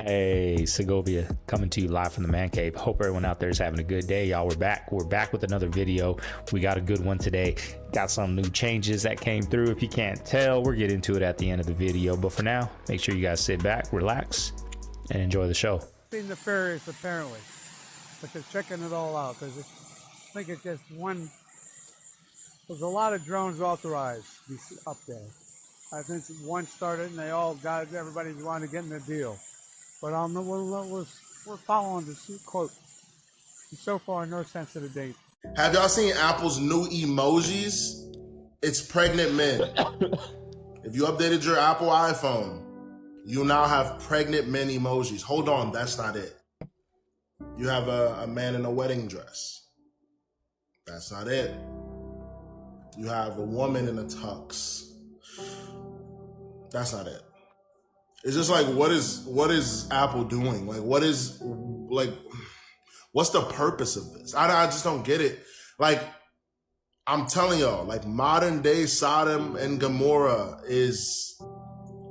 Hey, Segovia, coming to you live from the man cave. Hope everyone out there is having a good day, y'all. We're back with another video. We got a good one today. Got some new changes that came through. If you can't tell, we'll get into it at the end of the video, but for now, make sure you guys sit back, relax, and enjoy the show. Being nefarious, apparently, but they're checking it all out because I think it's just one. There's a lot of drones authorized up there. I think one started and they all got, everybody wanted to get in the deal. But we're following the quote. So far, no sense of the date. Have y'all seen Apple's new emojis? It's pregnant men. If you updated your Apple iPhone, you now have pregnant men emojis. Hold on, that's not it. You have a man in a wedding dress. That's not it. You have a woman in a tux. That's not it. It's just like, what is Apple doing? Like, what's the purpose of this? I just don't get it. Like, I'm telling y'all, like, modern day Sodom and Gomorrah is,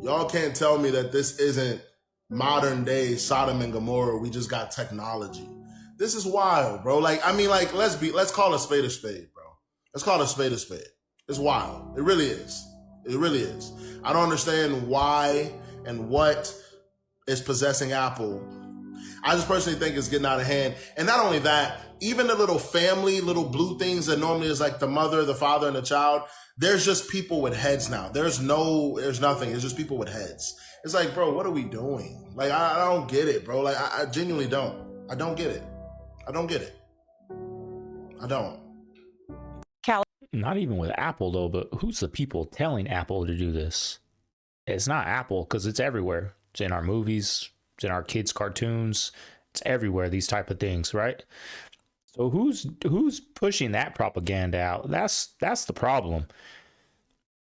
y'all can't tell me that this isn't modern day Sodom and Gomorrah. We just got technology. This is wild, bro. Like, I mean, like, let's call a spade, bro. Let's call a spade. It's wild. It really is. It really is. I don't understand why and what is possessing Apple. I just personally think it's getting out of hand. And not only that, even the little family, little blue things that normally is like the mother, the father, and the child, there's just people with heads now. There's nothing. It's just people with heads. It's like, bro, what are we doing? Like, I don't get it, bro. Like, I genuinely don't. I don't get it. I don't get it. I don't. Not even with Apple, though, but who's the people telling Apple to do this? It's not Apple, because it's everywhere. It's in our movies, it's in our kids' cartoons, it's everywhere, these type of things, right? So who's pushing that propaganda out? That's the problem.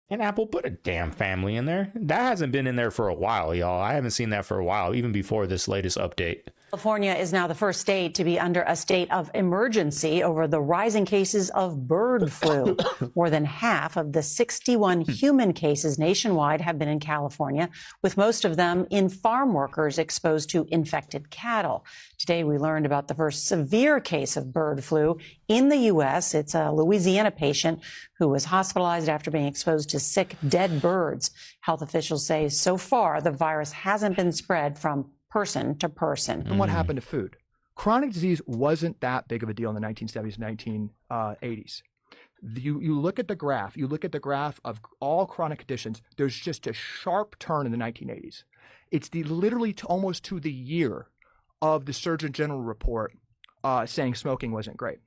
And Apple put a damn family in there. That hasn't been in there for a while, y'all. I haven't seen that for a while, even before this latest update. California is now the first state to be under a state of emergency over the rising cases of bird flu. More than half of the 61 human cases nationwide have been in California, with most of them in farm workers exposed to infected cattle. Today, we learned about the first severe case of bird flu in the U.S. It's a Louisiana patient who was hospitalized after being exposed to sick, dead birds. Health officials say so far the virus hasn't been spread from person to person. And what happened to food? Chronic disease wasn't that big of a deal in the 1970s, 1980s. You look at the graph of all chronic conditions, there's just a sharp turn in the 1980s. It's literally almost to the year of the Surgeon General report saying smoking wasn't great.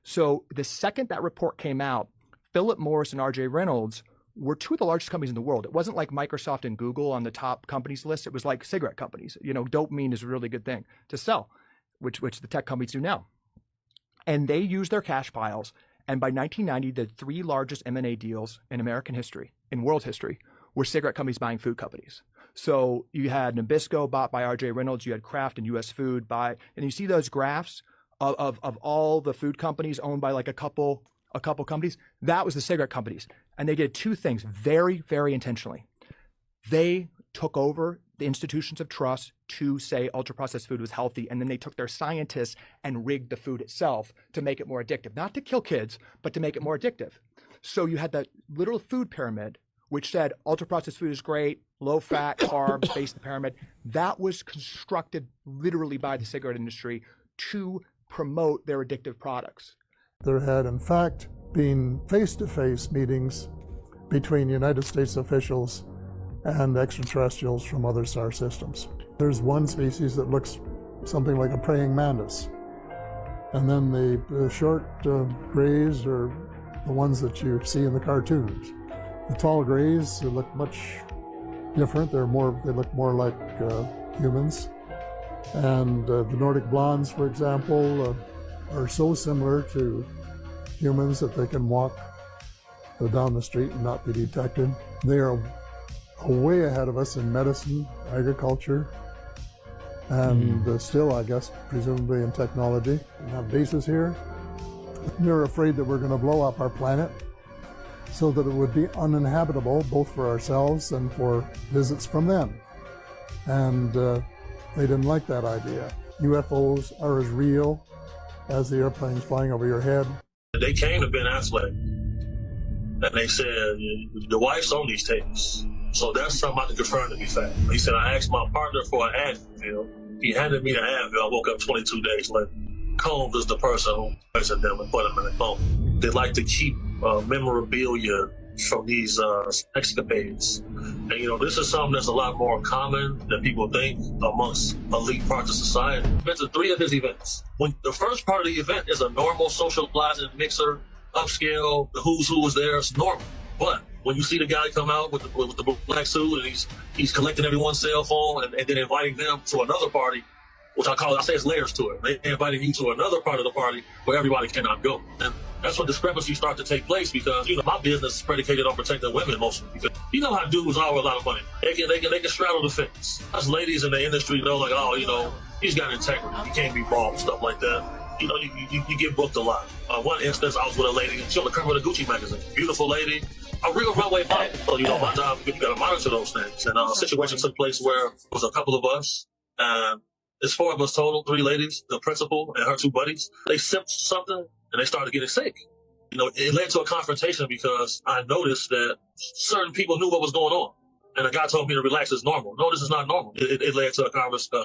So the second that report came out, Philip Morris and R.J. Reynolds were two of the largest companies in the world. It wasn't like Microsoft and Google on the top companies list. It was like cigarette companies. You know, dopamine is a really good thing to sell, which the tech companies do now. And they used their cash piles. And by 1990, the three largest M&A deals in American history, in world history, were cigarette companies buying food companies. So you had Nabisco bought by R.J. Reynolds. You had Kraft and U.S. Food and you see those graphs of all the food companies owned by like a couple companies. That was the cigarette companies. And they did two things very, very intentionally. They took over the institutions of trust to say ultra-processed food was healthy, and then they took their scientists and rigged the food itself to make it more addictive. Not to kill kids, but to make it more addictive. So you had that little food pyramid, which said ultra-processed food is great, low-fat, carbs, base the pyramid. That was constructed literally by the cigarette industry to promote their addictive products. There had, in fact, been face-to-face meetings between United States officials and extraterrestrials from other star systems. There's one species that looks something like a praying mantis. And then the short grays are the ones that you see in the cartoons. The tall grays look much different. They look more like humans. And the Nordic blondes, for example, are so similar to humans that they can walk down the street and not be detected. They are way ahead of us in medicine, agriculture, and still, I guess, presumably in technology. We have bases here. They're afraid that we're going to blow up our planet so that it would be uninhabitable, both for ourselves and for visits from them. And They didn't like that idea. UFOs are as real as the airplanes flying over your head. They came to Ben Affleck and they said, your wife's on these tapes. So that's something I can confirm to be fact. He said, I asked my partner for an Advil. He handed me the Advil. I woke up 22 days later. Combs is the person who measured them and put them in a coma. They like to keep memorabilia from these escapades. And, you know, this is something that's a lot more common than people think amongst elite parts of society. I've been to 3 of his events. When the first part of the event is a normal socializing mixer, upscale, the who's who is there, it's normal. But when you see the guy come out with the black suit and he's collecting everyone's cell phone and then inviting them to another party, which I say it's layers to it. They inviting you to another part of the party where everybody cannot go. And that's when discrepancies start to take place because, you know, my business is predicated on protecting women mostly. Because you know how dudes are with a lot of money. They can straddle the fence. Us ladies in the industry know, like, oh, you know, he's got integrity. He can't be wrong, stuff like that. You know, you get booked a lot. One instance, I was with a lady, she on the cover of the Gucci magazine. Beautiful lady, a real runway model. So, you know, my job, you got to monitor those things. And a situation took place where it was a couple of us, and it's 4 of us total, 3 ladies, the principal and her 2 buddies. They sipped something and they started getting sick. You know, it led to a confrontation because I noticed that certain people knew what was going on. And the guy told me to relax, it's normal. No, this is not normal. It led to a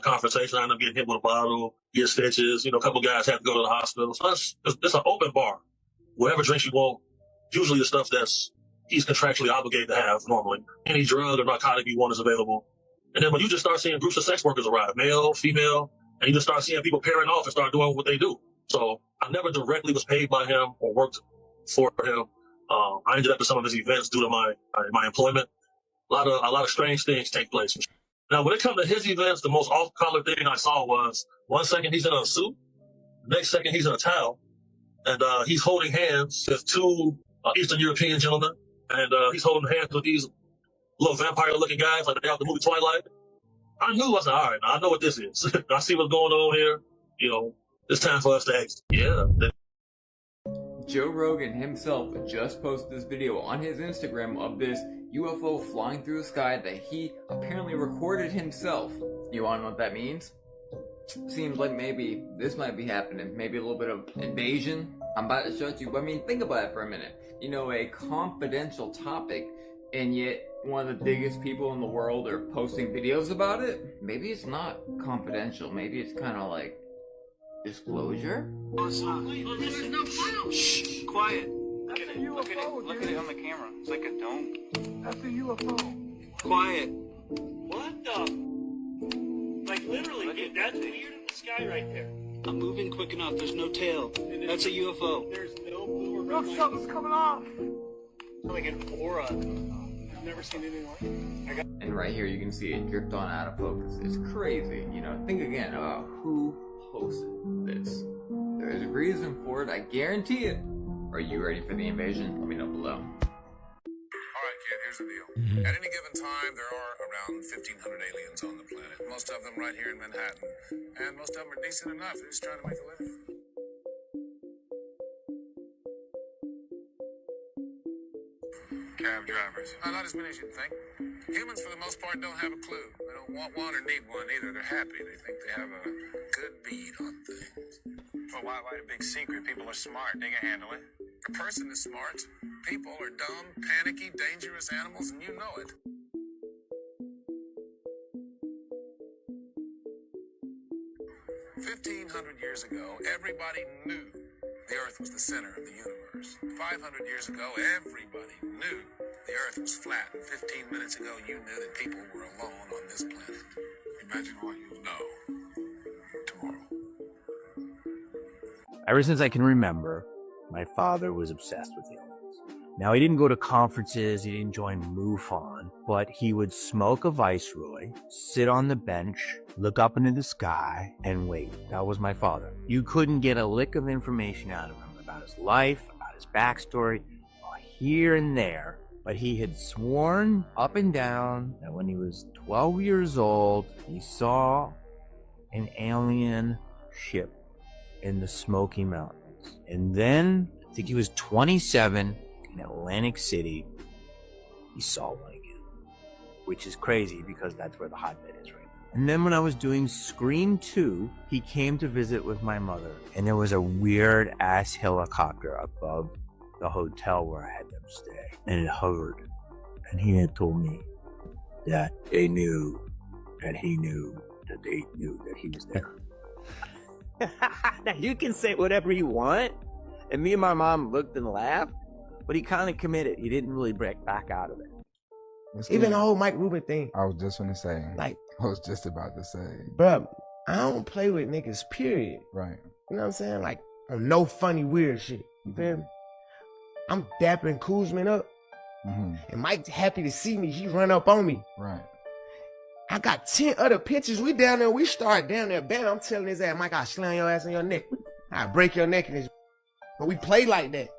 confrontation. I ended up getting hit with a bottle, get stitches. You know, a couple guys had to go to the hospital. So it's an open bar. Whatever drinks you want, usually the stuff he's contractually obligated to have normally. Any drug or narcotic you want is available. And then when you just start seeing groups of sex workers arrive, male, female, and you just start seeing people pairing off and start doing what they do. So I never directly was paid by him or worked for him. I ended up at some of his events due to my employment. A lot of strange things take place. Now, when it comes to his events, the most off-color thing I saw was 1 second he's in a suit, next second he's in a towel, and he's holding hands with 2 Eastern European gentlemen, and he's holding hands with these little vampire-looking guys like they have the movie Twilight. I knew, I said, all right, I know what this is. I see what's going on here. You know, it's time for us to exit. Yeah. Joe Rogan himself just posted this video on his Instagram of this UFO flying through the sky that he apparently recorded himself. You wanna know what that means? Seems like maybe this might be happening. Maybe a little bit of invasion. I'm about to show it to you, but I mean, think about it for a minute. You know, a confidential topic, and yet one of the biggest people in the world are posting videos about it? Maybe it's not confidential. Maybe it's kind of like disclosure? It's not. There's no proof. Shh, quiet. That's a UFO, look at it on the camera. It's like a dome. That's a UFO. Quiet. What the? Like literally, that's weird in the sky right there. I'm moving quick enough. There's no tail. That's a UFO. There's no blue or red. Look, something's coming off. Like an aura. I've never seen anything like it. And right here you can see it dripped on out of focus. It's crazy. You know, think again about who posted this. There's a reason for it, I guarantee it. Are you ready for the invasion? Let me know below. Alright kid, here's the deal. At any given time, there are around 1,500 aliens on the planet. Most of them right here in Manhattan. And most of them are decent enough. They're just trying to make a living. Cab drivers. Not as many as you'd think. Humans, for the most part, don't have a clue. They don't want one or need one either. They're happy. They think they have a good bead on things. Well, why a big secret? People are smart. They can handle it. A person is smart. People are dumb, panicky, dangerous animals, and you know it. "1,500 years ago, everybody knew the Earth was the center of the universe. 500 years ago, everybody knew the Earth was flat. 15 minutes ago, you knew that people were alone on this planet. Imagine what you'll know tomorrow." Ever since I can remember, my father was obsessed with aliens. Now, he didn't go to conferences, he didn't join MUFON, but he would smoke a Viceroy, sit on the bench, look up into the sky, and wait. That was my father. You couldn't get a lick of information out of him about his life, about his backstory, here and there. But he had sworn up and down that when he was 12 years old, he saw an alien ship in the Smoky Mountains. And then, I think he was 27, in Atlantic City, he saw one again. Which is crazy because that's where the hotbed is right now. And then when I was doing Scream 2, he came to visit with my mother, and there was a weird ass helicopter above the hotel where I had them stay, and it hovered. And he had told me that they knew that he knew that they knew that he was there. Now you can say whatever you want. And me and my mom looked and laughed, but he kind of committed. He didn't really break back out of it. Even the whole Mike Rubin thing. I was just gonna say. Like, I was just about to say. Bruh, I don't play with niggas, period. Right. You know what I'm saying? Like, on no funny, weird shit. You feel me? I'm dapping Kuzman up. And Mike's happy to see me. He run up on me. Right. I got 10 other pictures. We down there. We start down there. Bam, I'm telling his ass, Mike, I'll slam your ass on your neck. I'll break your neck. But we play like that.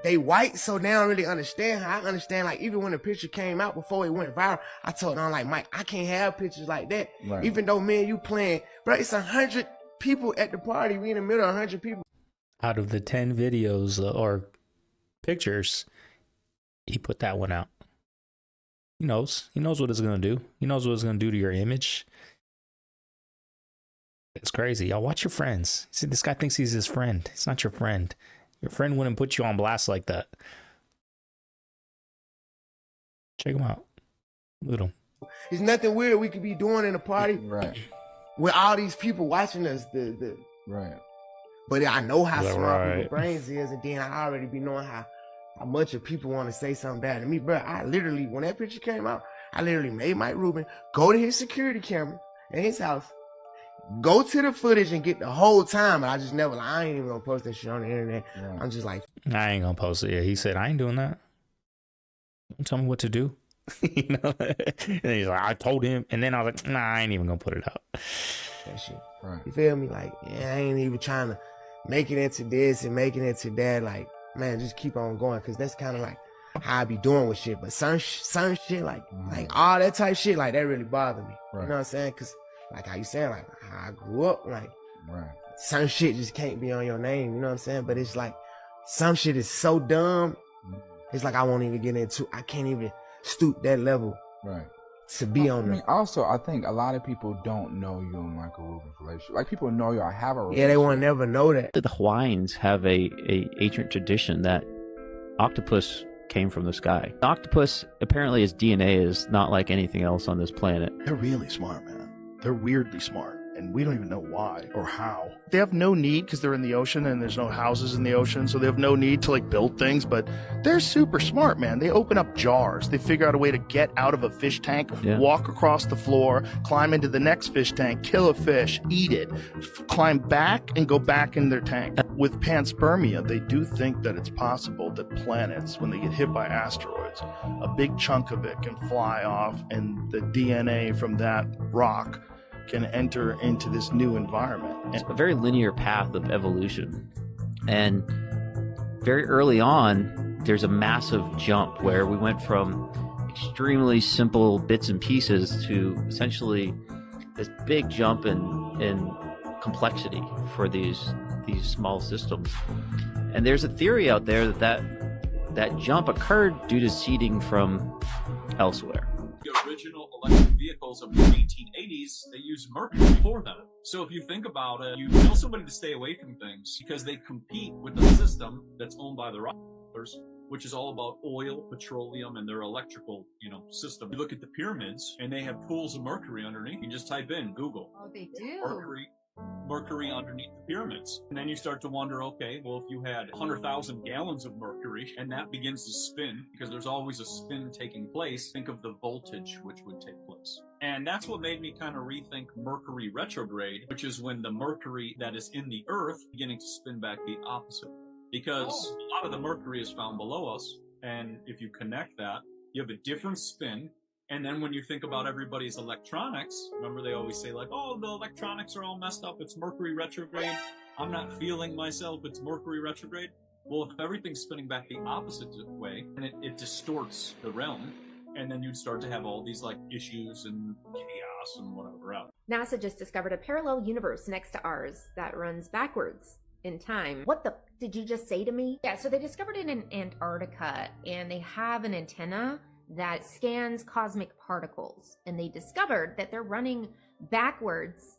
They white, so they don't really understand how I understand. Like, even when the picture came out before it went viral, I told them, like, Mike, I can't have pictures like that. Right. Even though me and you playing, bro, it's 100 people at the party. We in the middle of 100 people. Out of the 10 videos or pictures, he put that one out. He knows what it's going to do. He knows what it's going to do to your image. It's crazy. Y'all watch your friends. See, this guy thinks he's his friend. He's not your friend. Your friend wouldn't put you on blast like that. Check him out. Look at him. There's nothing weird we could be doing in a party. Right. With all these people watching us. Right. But I know how smart right. people's brains is, and then I already be knowing how much of people want to say something bad to me. Bro, I literally, when that picture came out, I literally made Mike Rubin go to his security camera in his house, go to the footage and get the whole time. And I just never, I ain't even gonna post that shit on the internet. Right. I'm just like, I ain't gonna post it. Yeah, he said, I ain't doing that. Don't tell me what to do. You know? And he's like, I told him. And then I was like, nah, I ain't even gonna put it out. That shit. Right. You feel me? Like, yeah, I ain't even trying to make it into this and make it into that. Like, man, just keep on going, because that's kind of like how I be doing with shit. But some shit, like all that type shit, like, that really bothered me. Right. You know what I'm saying? Because, like how you saying, like, how I grew up, like, some shit just can't be on your name. You know what I'm saying? But it's like, some shit is so dumb. It's like, I won't even get into, I can't even stoop that level. Right. To be on them. Also, I think a lot of people don't know you in like a Rubin's relationship. Like, people know y'all have a relationship. Yeah, they won't never know that. The Hawaiians have a ancient tradition that octopus came from the sky. Octopus, apparently its DNA is not like anything else on this planet. They're really smart, man. They're weirdly smart, and we don't even know why or how. They have no need, because they're in the ocean and there's no houses in the ocean, so they have no need to like build things, but they're super smart, man. They open up jars. They figure out a way to get out of a fish tank, walk across the floor, climb into the next fish tank, kill a fish, eat it, climb back and go back in their tank. With panspermia, they do think that it's possible that planets, when they get hit by asteroids, a big chunk of it can fly off, and the DNA from that rock can enter into this new environment. It's a very linear path of evolution. And very early on, there's a massive jump where we went from extremely simple bits and pieces to essentially this big jump in complexity for these small systems. And there's a theory out there that jump occurred due to seeding from elsewhere. The original electric vehicles of the 1880s, they used mercury for them. So if you think about it, you tell somebody to stay away from things because they compete with the system that's owned by the Rockefellers, which is all about oil, petroleum, and their electrical, system. You look at the pyramids, and they have pools of mercury underneath. You just type in Google. Oh, they do. Mercury underneath the pyramids. And then you start to wonder, okay, well, if you had 100,000 gallons of mercury and that begins to spin, because there's always a spin taking place, think of the voltage which would take place. And that's what made me kind of rethink Mercury retrograde, which is when the mercury that is in the earth beginning to spin back the opposite. Because a lot of the mercury is found below us, and if you connect that, you have a different spin. And then when you think about everybody's electronics, remember they always say like, oh, the electronics are all messed up. It's Mercury retrograde. I'm not feeling myself. It's Mercury retrograde. Well, if everything's spinning back the opposite way, and it distorts the realm, and then you'd start to have all these like issues and chaos and whatever else. NASA just discovered a parallel universe next to ours that runs backwards in time. What the did you just say to me? Yeah, so they discovered it in Antarctica, and they have an antenna that scans cosmic particles, and they discovered that they're running backwards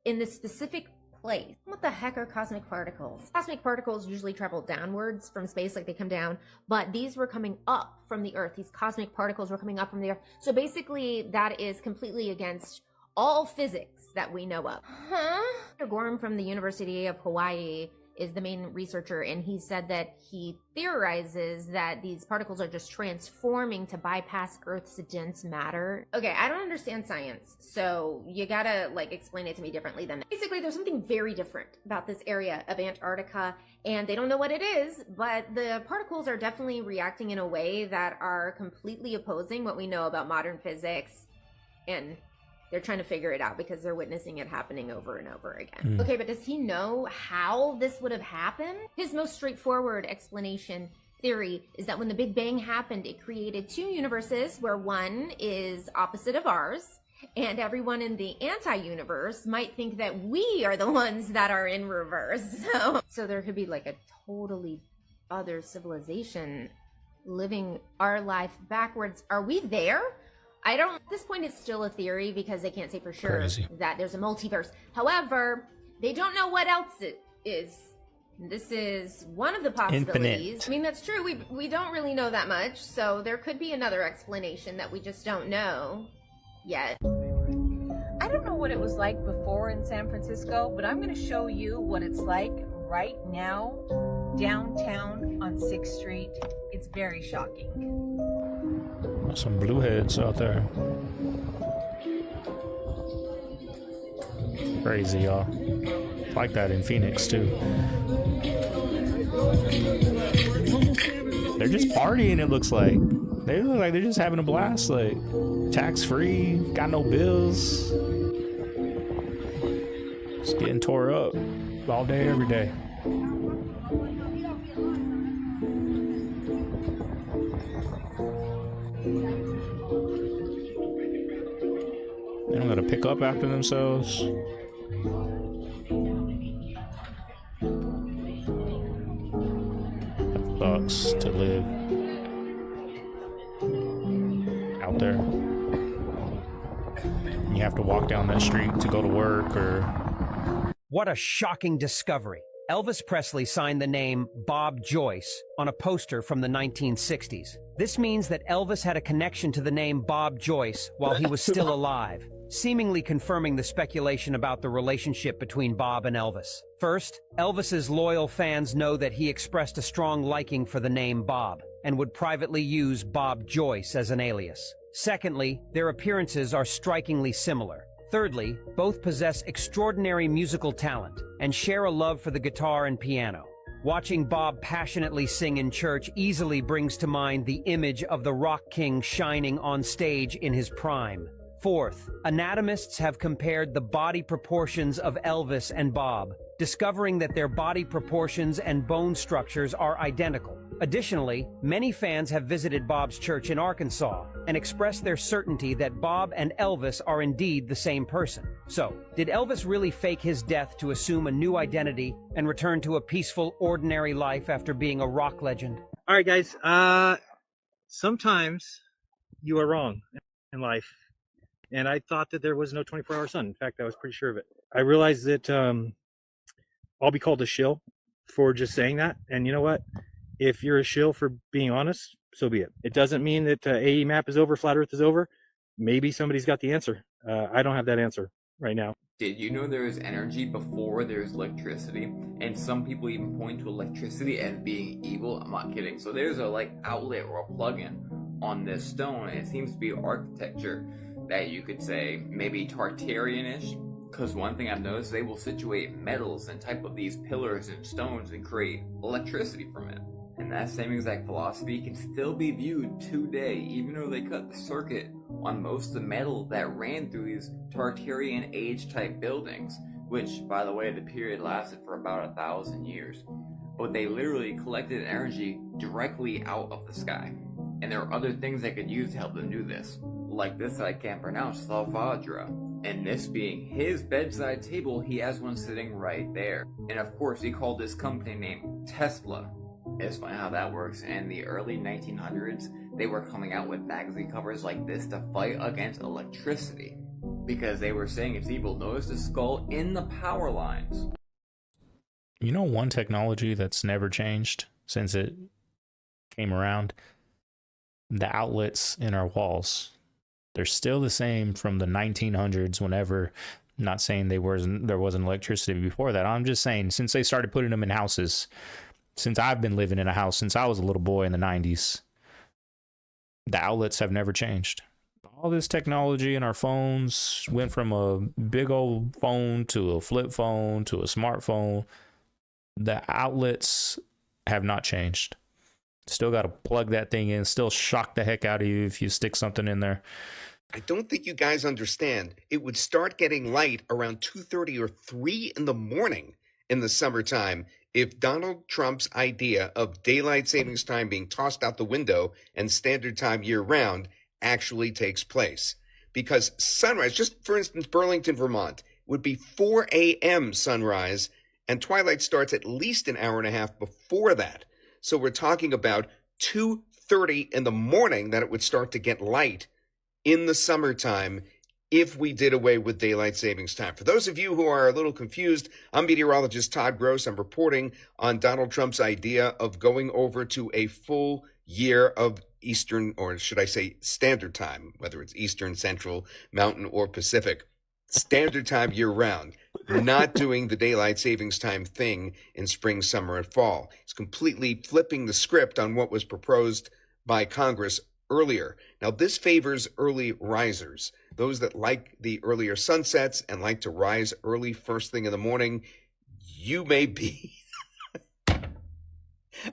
in this specific place. What the heck are cosmic particles? Cosmic particles usually travel downwards from space, like they come down, but these were coming up from the Earth. These cosmic particles were coming up from the Earth. So basically, that is completely against all physics that we know of. Dr. Gorham from the University of Hawaii is the main researcher, and he said that he theorizes that these particles are just transforming to bypass Earth's dense matter. Okay, I don't understand science, so you gotta like explain it to me differently than that. Basically, there's something very different about this area of Antarctica, and they don't know what it is, but the particles are definitely reacting in a way that are completely opposing what we know about modern physics, and they're trying to figure it out because they're witnessing it happening over and over again. Okay, but does he know how this would have happened? His most straightforward explanation theory is that when the Big Bang happened, it created two universes where one is opposite of ours, and everyone in the anti-universe might think that we are the ones that are in reverse. So there could be like a totally other civilization living our life backwards. Are we there? At this point, it's still a theory because they can't say for sure that there's a multiverse. However, they don't know what else it is. This is one of the possibilities. Infinite. I mean, that's true. We don't really know that much, so there could be another explanation that we just don't know yet. I don't know what it was like before in San Francisco, but I'm going to show you what it's like right now downtown on 6th Street. It's very shocking. Some blue heads out there. Crazy, y'all. Like that in Phoenix, too. They're just partying, it looks like. They look like they're just having a blast, like tax-free, got no bills. Just getting tore up all day, every day. They don't gotta pick up after themselves. That sucks to live out there. You have to walk down that street to go to work or... What a shocking discovery. Elvis Presley signed the name Bob Joyce on a poster from the 1960s. This means that Elvis had a connection to the name Bob Joyce while he was still alive, seemingly confirming the speculation about the relationship between Bob and Elvis. First, Elvis's loyal fans know that he expressed a strong liking for the name Bob and would privately use Bob Joyce as an alias. Secondly, their appearances are strikingly similar. Thirdly, both possess extraordinary musical talent and share a love for the guitar and piano. Watching Bob passionately sing in church easily brings to mind the image of the rock king shining on stage in his prime. Fourth, anatomists have compared the body proportions of Elvis and Bob, discovering that their body proportions and bone structures are identical. Additionally, many fans have visited Bob's church in Arkansas and expressed their certainty that Bob and Elvis are indeed the same person. So, did Elvis really fake his death to assume a new identity and return to a peaceful, ordinary life after being a rock legend? All right, guys. Sometimes you are wrong in life. And I thought that there was no 24-hour sun. In fact, I was pretty sure of it. I realized that I'll be called a shill for just saying that. And you know what? If you're a shill for being honest, so be it. It doesn't mean that AE map is over, flat earth is over. Maybe somebody's got the answer. I don't have that answer right now. Did you know there is energy before there's electricity? And some people even point to electricity as being evil. I'm not kidding. So there's a outlet or a plug-in on this stone. And it seems to be architecture that you could say maybe Tartarian-ish. Because one thing I've noticed, they will situate metals and type of these pillars and stones and create electricity from it. And that same exact philosophy can still be viewed today, even though they cut the circuit on most of the metal that ran through these Tartarian age type buildings, which, by the way, the period lasted for about 1,000 years. But they literally collected energy directly out of the sky. And there are other things they could use to help them do this. Like this that I can't pronounce, Salvadra. And this being his bedside table, he has one sitting right there. And of course, he called this company name Tesla. It's funny how that works. In the early 1900s, they were coming out with magazine covers like this to fight against electricity. Because they were saying if people noticed a skull in the power lines. You know, one technology that's never changed since it came around? The outlets in our walls. They're still the same from the 1900s, whenever, not saying there wasn't electricity before that. I'm just saying, since they started putting them in houses, since I've been living in a house since I was a little boy in the 90s, the outlets have never changed. All this technology in our phones went from a big old phone to a flip phone to a smartphone. The outlets have not changed. Still got to plug that thing in, still shock the heck out of you if you stick something in there. I don't think you guys understand. It would start getting light around 2:30 or 3 in the morning in the summertime if Donald Trump's idea of daylight savings time being tossed out the window and standard time year-round actually takes place. Because sunrise, just for instance, Burlington, Vermont, would be 4 a.m. sunrise, and twilight starts at least an hour and a half before that. So we're talking about 2:30 in the morning that it would start to get light in the summertime if we did away with daylight savings time. For those of you who are a little confused, I'm meteorologist Todd Gross. I'm reporting on Donald Trump's idea of going over to a full year of Eastern, or should I say standard time, whether it's Eastern, Central, Mountain, or Pacific. Standard time year-round. Not doing the daylight savings time thing in spring, summer, and fall. It's completely flipping the script on what was proposed by Congress earlier. Now, this favors early risers, those that like the earlier sunsets and like to rise early first thing in the morning. You may be.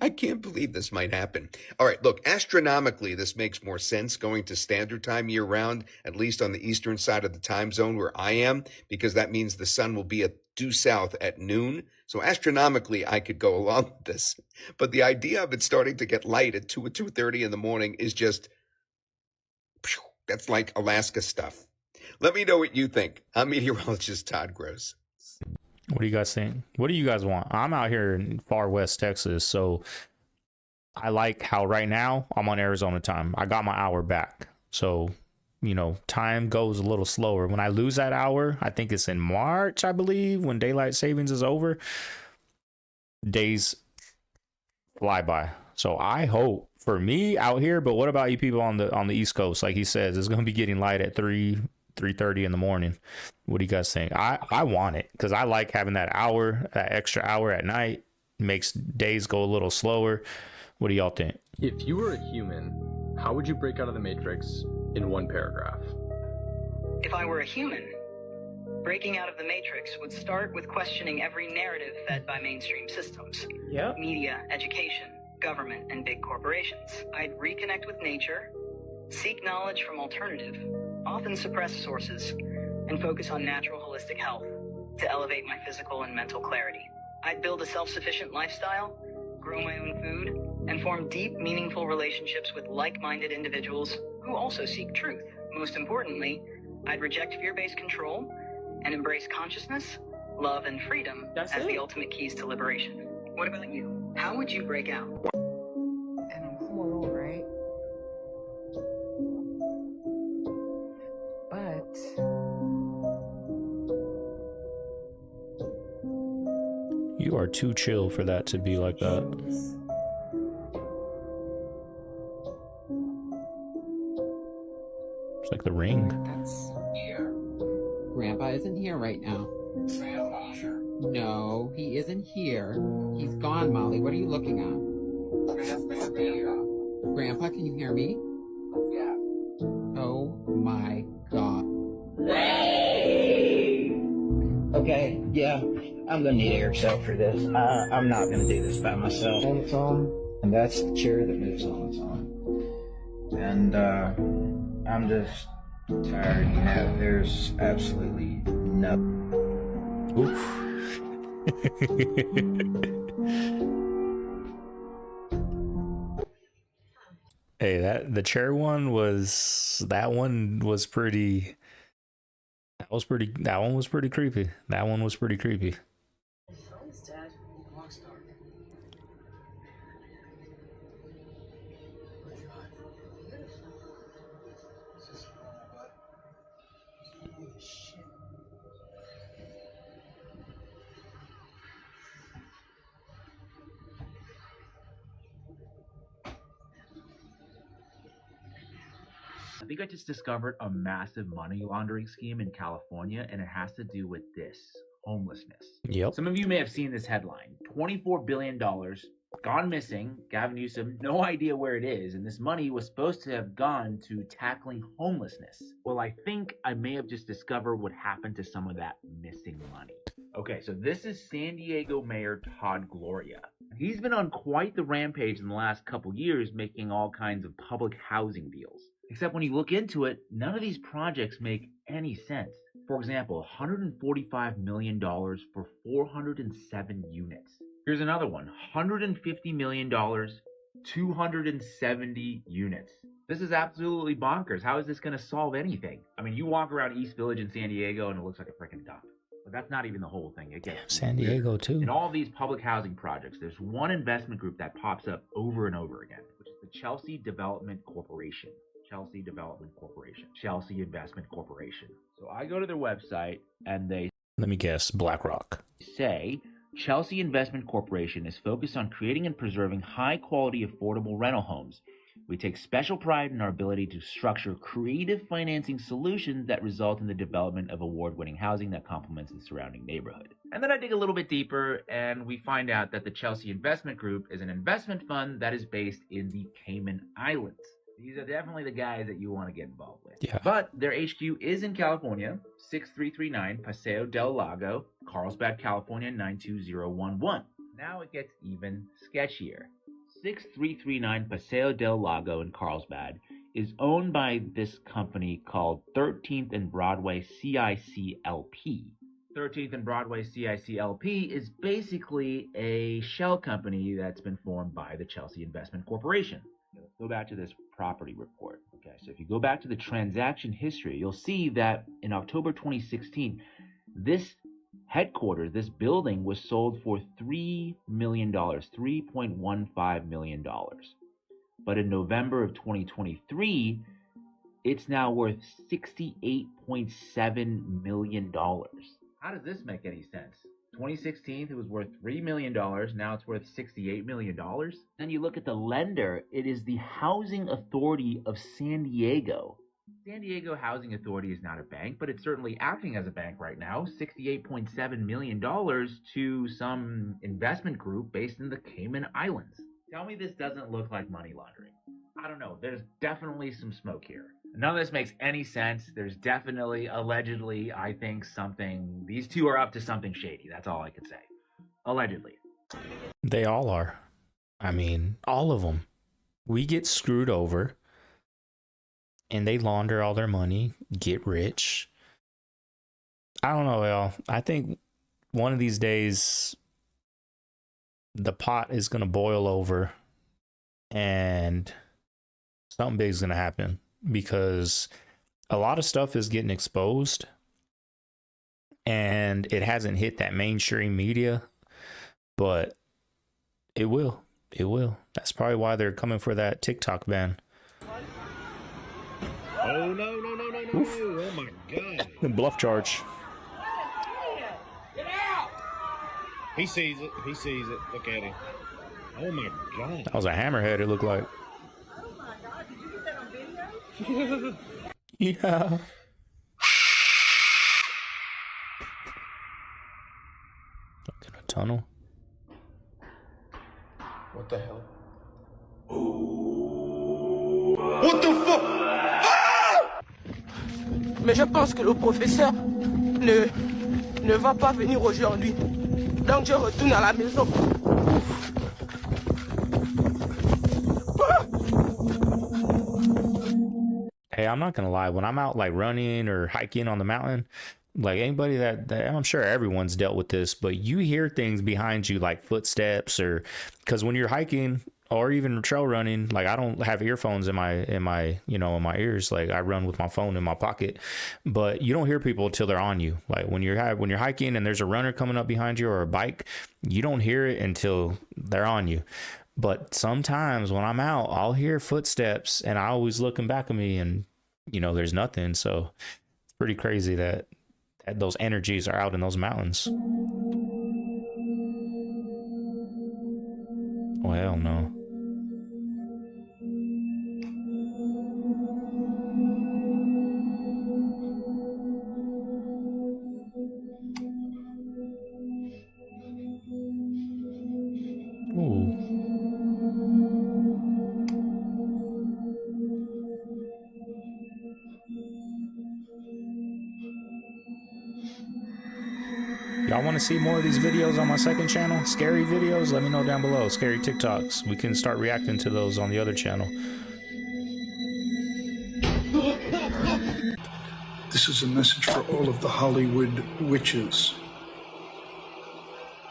I can't believe this might happen. All right, look, astronomically, this makes more sense going to standard time year-round, at least on the eastern side of the time zone where I am, because that means the sun will be due south at noon. So astronomically, I could go along with this. But the idea of it starting to get light at 2 or 2:30 in the morning is just, that's like Alaska stuff. Let me know what you think. I'm meteorologist Todd Gross. What do you guys think? What do you guys want? I'm out here in far west Texas, so I like how right now I'm on Arizona time. I got my hour back. So, you know, time goes a little slower. When I lose that hour, I think it's in March, I believe, when daylight savings is over, days fly by. So I hope for me out here, but what about you people on the East Coast? Like he says, it's going to be getting light at 3:30 in the morning. What do you guys think? I want it because I like having that hour, that extra hour at night. Makes days go a little slower. What do y'all think? If you were a human, how would you break out of the Matrix in one paragraph? If I were a human, breaking out of the Matrix would start with questioning every narrative fed by mainstream systems. Yep. Media, education, government, and big corporations. I'd reconnect with nature, seek knowledge from alternative, often suppressed sources, and focus on natural holistic health to elevate my physical and mental clarity. I'd build a self-sufficient lifestyle, grow my own food, and form deep, meaningful relationships with like-minded individuals who also seek truth. Most importantly, I'd reject fear-based control and embrace consciousness, love, and freedom as the ultimate keys to liberation. What about you? How would you break out? And I'm home alone, right? But You are too chill for that to be like that. It's like The Ring. That's here. Grandpa isn't here right now. Grandpa. No, he isn't here. He's gone, Molly. What are you looking at? Grandpa, can you hear me? Yeah. Oh my God. Okay, yeah, I'm gonna need air help for this. I'm not gonna do this by myself. On its own, and that's the chair that moves on its own. And I'm just tired. You know, there's absolutely no. Oof. Hey, the chair one was pretty. That one was pretty creepy. That one was pretty creepy. I think I just discovered a massive money laundering scheme in California, and it has to do with this: homelessness. Yep. Some of you may have seen this headline: $24 billion gone missing. Gavin Newsom, no idea where it is, and this money was supposed to have gone to tackling homelessness. Well, I think I may have just discovered what happened to some of that missing money. Okay, so this is San Diego Mayor Todd Gloria. He's been on quite the rampage in the last couple years, making all kinds of public housing deals. Except when you look into it, none of these projects make any sense. For example, $145 million for 407 units. Here's another one, $150 million, 270 units. This is absolutely bonkers. How is this going to solve anything? I mean, you walk around East Village in San Diego and it looks like a freaking dump. But that's not even the whole thing. It gets San Diego too. In all these public housing projects, there's one investment group that pops up over and over again, which is the Chelsea Development Corporation. Chelsea Development Corporation. Chelsea Investment Corporation. So I go to their website and they... Let me guess, BlackRock. Say, Chelsea Investment Corporation is focused on creating and preserving high-quality, affordable rental homes. We take special pride in our ability to structure creative financing solutions that result in the development of award-winning housing that complements the surrounding neighborhood. And then I dig a little bit deeper, and we find out that the Chelsea Investment Group is an investment fund that is based in the Cayman Islands. These are definitely the guys that you want to get involved with. Yeah. But their HQ is in California, 6339 Paseo del Lago, Carlsbad, California, 92011. Now it gets even sketchier. 6339 Paseo del Lago in Carlsbad is owned by this company called 13th and Broadway CICLP. 13th and Broadway CICLP is basically a shell company that's been formed by the Chelsea Investment Corporation. Let's go back to this property report. Okay, so if you go back to the transaction history, you'll see that in October 2016, this headquarters, this building, was sold for $3 million, $3.15 million. But in November of 2023, it's now worth $68.7 million. How does this make any sense? 2016, it was worth $3 million. Now it's worth $68 million. Then you look at the lender. It is the Housing Authority of San Diego. San Diego Housing Authority is not a bank, but it's certainly acting as a bank right now. $68.7 million to some investment group based in the Cayman Islands. Tell me this doesn't look like money laundering. I don't know. There's definitely some smoke here. None of this makes any sense. There's definitely, allegedly, I think something... These two are up to something shady. That's all I can say. Allegedly. They all are. I mean, all of them. We get screwed over, and they launder all their money, get rich. I don't know, y'all. I think one of these days, the pot is going to boil over, and something big is going to happen. Because a lot of stuff is getting exposed and it hasn't hit that mainstream media, but it will. It will. That's probably why they're coming for that TikTok ban. Oh, no. Oof. Oh, my God. The bluff charge. Get out! He sees it. Look at him. Oh, my God. That was a hammerhead, it looked like. Yeah. Stuck in a tunnel. What the hell? What the fuck? Mais je pense que le professeur ne va pas venir aujourd'hui. Donc je retourne à la maison. Hey, I'm not gonna lie. When I'm out like running or hiking on the mountain, like anybody that I'm sure everyone's dealt with this, but you hear things behind you like footsteps, or because when you're hiking or even trail running, like I don't have earphones in my ears. Like I run with my phone in my pocket, but you don't hear people until they're on you. Like when you're hiking and there's a runner coming up behind you or a bike, you don't hear it until they're on you. But sometimes when I'm out, I'll hear footsteps and I always looking back at me and, there's nothing. So it's pretty crazy that those energies are out in those mountains. Oh, hell no. Y'all want to see more of these videos on my second channel? Scary videos? Let me know down below. Scary TikToks. We can start reacting to those on the other channel. This is a message for all of the Hollywood witches.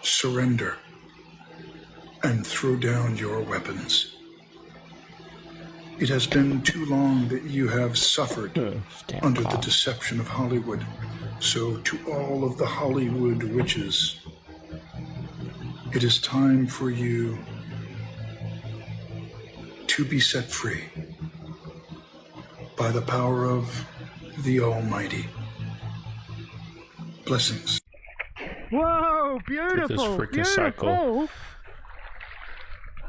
Surrender and throw down your weapons. It has been too long that you have suffered under the deception of Hollywood. So to all of the Hollywood witches, it is time for you to be set free by the power of the Almighty. Blessings. Whoa, beautiful, freaking psycho. beautiful.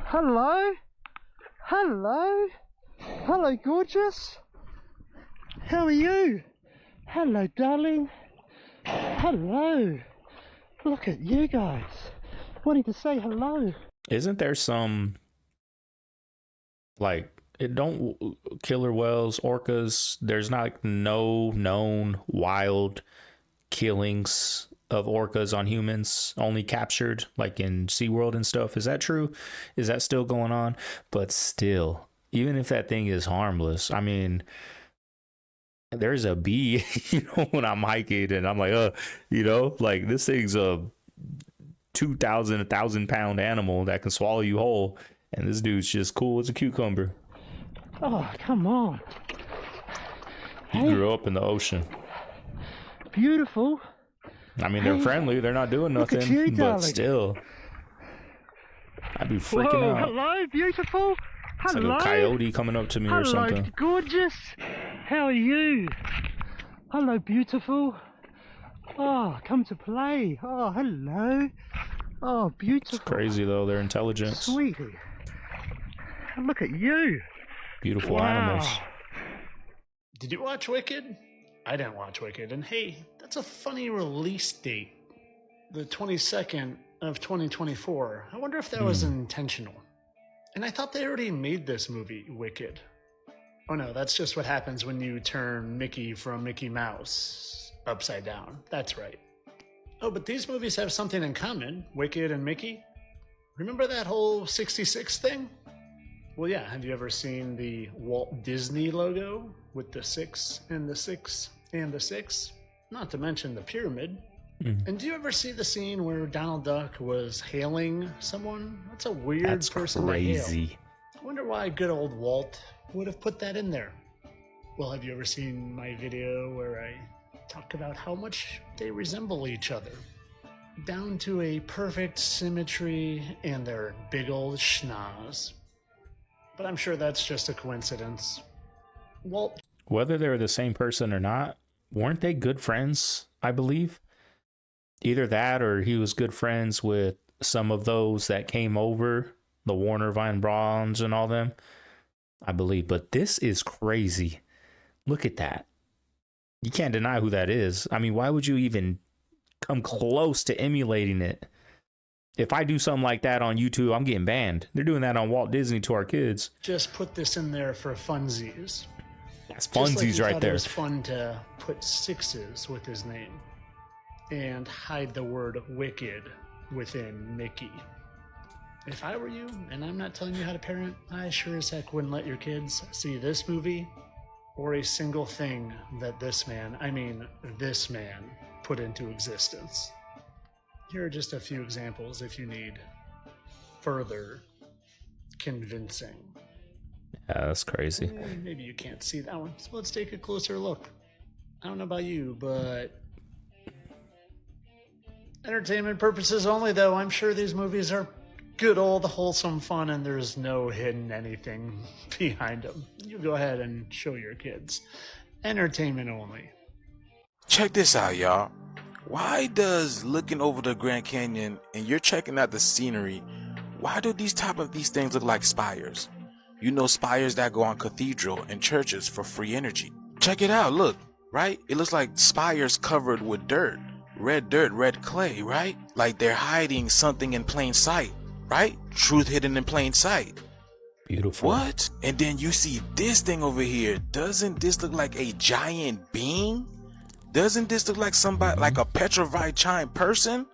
Hello, hello, hello, gorgeous. How are you? Hello, darling. Hello. Look at you guys. Wanting to say hello. Isn't there some, like, it don't killer whales, orcas, there's not like no known wild killings of orcas on humans, only captured like in SeaWorld and stuff? Is that true? Is that still going on? But still, even if that thing is harmless, I mean, there's a bee, you know, when I'm hiking and I'm like, you know, like this thing's a 1,000 pound animal that can swallow you whole. And this dude's just cool as a cucumber. Oh, come on. He grew up in the ocean. Beautiful. I mean, they're friendly. They're not doing Look at nothing, you, but darling. still, I'd be freaking Whoa, out. hello, beautiful. It's Hello. like a coyote coming up to me or Hello, something. gorgeous. How are you? Hello, beautiful. Oh, come to play. Oh, hello. Oh, beautiful. It's crazy though, their intelligence. Sweetie. Look at you. Beautiful animals. Did you watch Wicked? I didn't watch Wicked. And hey, that's a funny release date. The 22nd of 2024. I wonder if that was intentional. And I thought they already made this movie, Wicked. Oh no, that's just what happens when you turn Mickey from Mickey Mouse upside down. That's right. Oh, but these movies have something in common, Wicked and Mickey. Remember that whole 66 thing? Well, yeah, have you ever seen the Walt Disney logo with the 6 and the 6 and the 6? Not to mention the pyramid. And do you ever see the scene where Donald Duck was hailing someone? That's a weird person to hail. I wonder why good old Walt would have put that in there. Well, have you ever seen my video where I talk about how much they resemble each other? Down to a perfect symmetry and their big old schnoz. But I'm sure that's just a coincidence. Walt. Whether they're the same person or not, weren't they good friends, I believe? Either that or he was good friends with some of those that came over, the Warner Vine Brauns and all them, I believe. But this is crazy. Look at that. You can't deny who that is. I mean, why would you even come close to emulating it? If I do something like that on YouTube, I'm getting banned. They're doing that on Walt Disney to our kids. Just put this in there for funsies. That's funsies right there. It was fun to put 6s with his name and hide the word wicked within Mickey. If I were you, and I'm not telling you how to parent, I sure as heck wouldn't let your kids see this movie or a single thing that this man, put into existence. Here are just a few examples if you need further convincing. Yeah, that's crazy. Maybe you can't see that one, so let's take a closer look. I don't know about you, but entertainment purposes only, though. I'm sure these movies are good old wholesome fun and there's no hidden anything behind them. You go ahead and show your kids. Entertainment only. Check this out, y'all. Why does looking over the Grand Canyon and you're checking out the scenery, why do these things look like spires? You know, spires that go on cathedral and churches for free energy. Check it out, look, right? It looks like spires covered with dirt, red clay, right? Like they're hiding something in plain sight, right? Truth hidden in plain sight. Beautiful. What? And then you see this thing over here. Doesn't this look like a giant being? Doesn't this look like somebody, like a petrified giant person?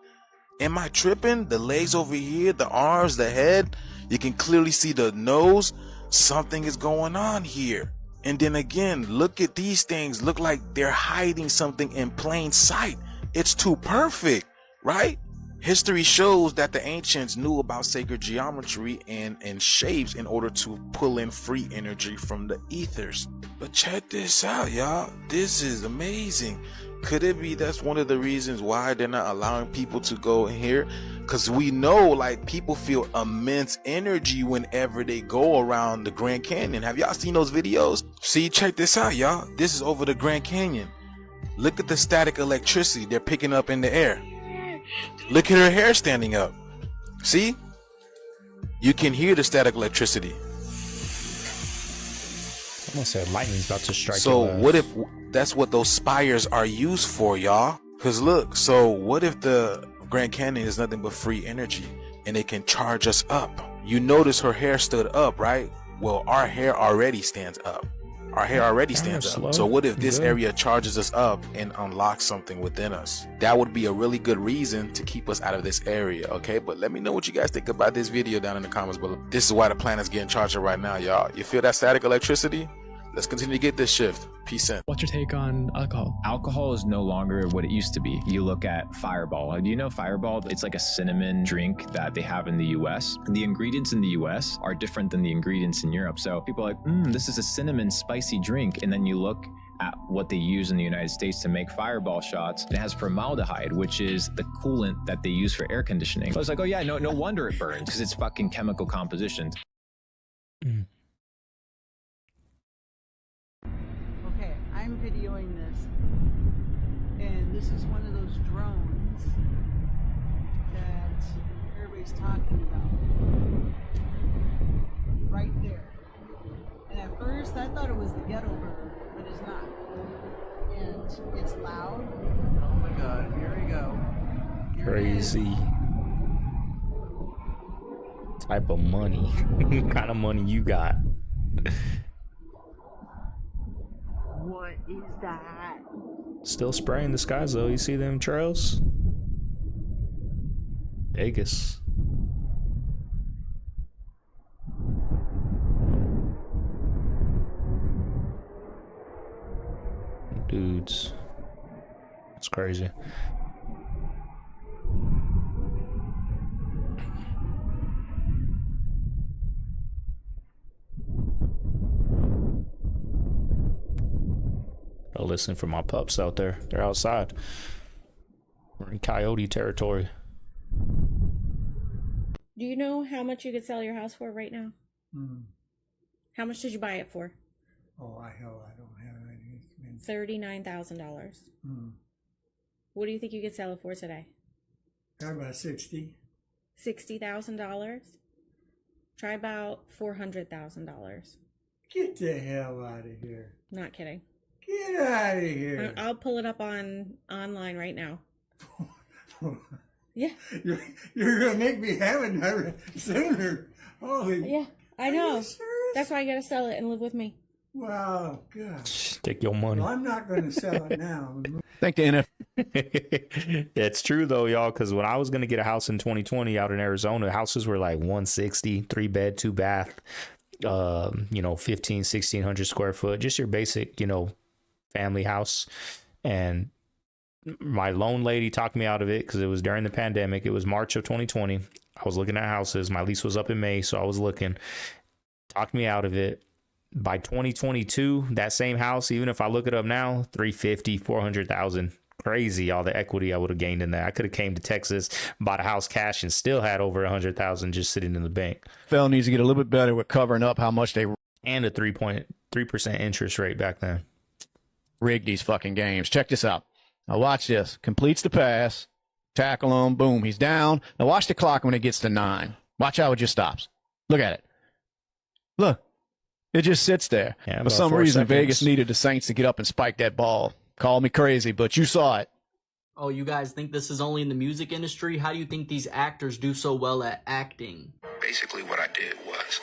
Am I tripping? The legs over here, the arms, the head. You can clearly see the nose. Something is going on here. And then again, look at these things. Look like they're hiding something in plain sight. It's too perfect, right? History shows that the ancients knew about sacred geometry and shapes in order to pull in free energy from the ethers. But check this out, y'all. This is amazing. Could it be that's one of the reasons why they're not allowing people to go in here? Because we know, like, people feel immense energy whenever they go around the Grand Canyon. Have y'all seen those videos? See, check this out, y'all. This is over the Grand Canyon. Look at the static electricity they're picking up in the air. Look at her hair standing up. See? You can hear the static electricity. Someone said lightning's about to strike. So what if that's what those spires are used for, y'all? Because look, so what if the Grand Canyon is nothing but free energy and it can charge us up? You notice her hair stood up, right? Well, our hair already stands up. Our hair already stands up. So what if this area charges us up and unlocks something within us? That would be a really good reason to keep us out of this area, okay? But let me know what you guys think about this video down in the comments below. This is why the planet's getting charged right now, y'all. You feel that static electricity? Let's continue to get this shift. Peace in. What's your take on alcohol? Alcohol is no longer what it used to be. You look at Fireball. Do you know Fireball? It's like a cinnamon drink that they have in the US. The ingredients in the US are different than the ingredients in Europe. So people are like, this is a cinnamon spicy drink. And then you look at what they use in the United States to make Fireball shots. It has formaldehyde, which is the coolant that they use for air conditioning. So I was like, oh yeah, no wonder it burns, because it's fucking chemical composition. I'm videoing this, and this is one of those drones that everybody's talking about, right there. And at first I thought it was the ghetto bird, but it's not. And it's loud. Oh my god, here we go. Crazy type of money. What kind of money you got? What is that? Still spraying the skies though. You see them trails? Vegas. Dudes. It's crazy. Oh, listen for my pups out there. They're outside. We're in coyote territory. Do you know how much you could sell your house for right now? How much did you buy it for? Oh, hell, I don't have any. $39,000. What do you think you could sell it for today? About 60. $60,000. Try about $400,000. Get the hell out of here. Not kidding. Get out of here. I'll pull it up online right now. Yeah. You're gonna make me have it sooner. Holy. Yeah, I know. That's why you gotta sell it and live with me. Wow, God. Take your money. Well, I'm not gonna sell it now. Thank the NFL. It's true though, y'all, because when I was gonna get a house in 2020 out in Arizona, houses were like 160, 3 bed, 2 bath, 1,600 square foot, just your basic, family house. And my loan lady talked me out of it because it was during the pandemic. It was March of 2020. I was looking at houses. My lease was up in May, so I was looking. Talked me out of it. By 2022, that same house, even if I look it up now, 350, 400,000. Crazy, all the equity I would have gained in that. I could have came to Texas, bought a house cash, and still had over 100,000 just sitting in the bank. Fell needs to get a little bit better with covering up how much they and a 3.3% interest rate back then. Rig these fucking games. Check this out. Now watch this. Completes the pass. Tackle him. Boom. He's down. Now watch the clock when it gets to 9. Watch how it just stops. Look at it. Look. It just sits there. Yeah, for some reason, Vegas needed the Saints to get up and spike that ball. Call me crazy, but you saw it. Oh, you guys think this is only in the music industry? How do you think these actors do so well at acting? Basically what I did was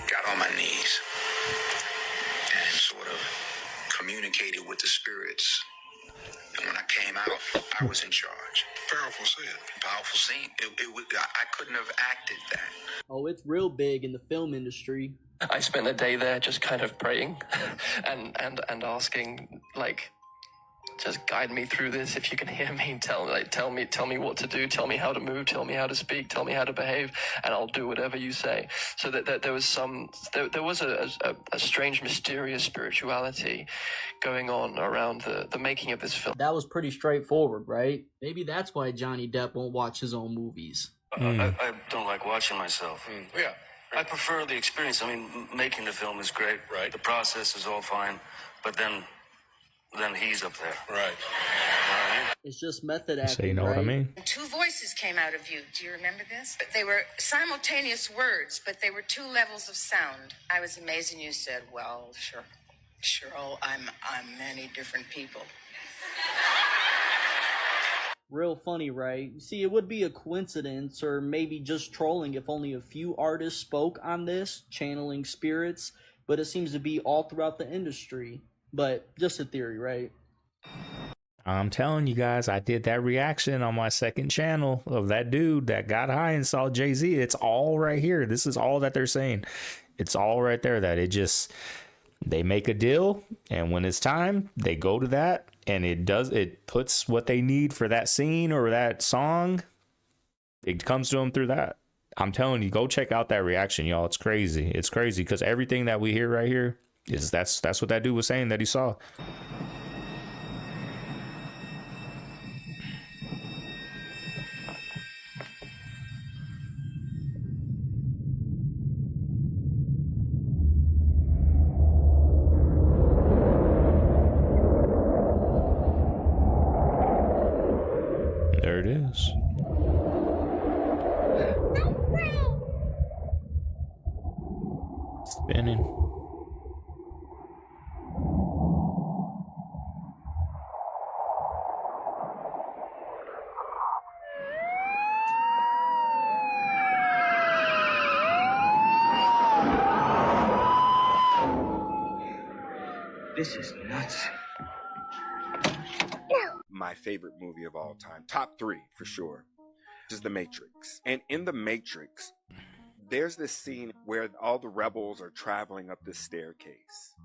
got on my knees and sort of communicated with the spirits And when I came out, I was in charge. Powerful scene. Powerful scene. I couldn't have acted that. Oh, it's real big in the film industry. I spent a day there just kind of praying and asking, like, just guide me through this. If you can hear me, tell me what to do, tell me how to move, tell me how to speak, tell me how to behave, and I'll do whatever you say. So that there was a strange, mysterious spirituality going on around the making of this film. That was pretty straightforward, right? Maybe that's why Johnny Depp won't watch his own movies. I don't like watching myself. Yeah. I prefer the experience. I mean, making the film is great. Right. The process is all fine, but then he's up there. Right. It's just method acting, So you know what I mean? Two voices came out of you. Do you remember this? They were simultaneous words, but they were two levels of sound. I was amazed, and you said, "Well, sure, I'm many different people." Real funny, right? See, it would be a coincidence or maybe just trolling if only a few artists spoke on this, channeling spirits, but it seems to be all throughout the industry. But just a theory, right? I'm telling you guys, I did that reaction on my second channel of that dude that got high and saw Jay-Z. It's all right here. This is all that they're saying. It's all right there that they make a deal, and when it's time, they go to that, and it puts what they need for that scene or that song. It comes to them through that. I'm telling you, go check out that reaction, y'all. It's crazy. It's crazy because everything that we hear right here is that's what that dude was saying that he saw. There it is. Spinning. This is nuts. My favorite movie of all time, top 3 for sure, is The Matrix. And in The Matrix, there's this scene where all the rebels are traveling up this staircase,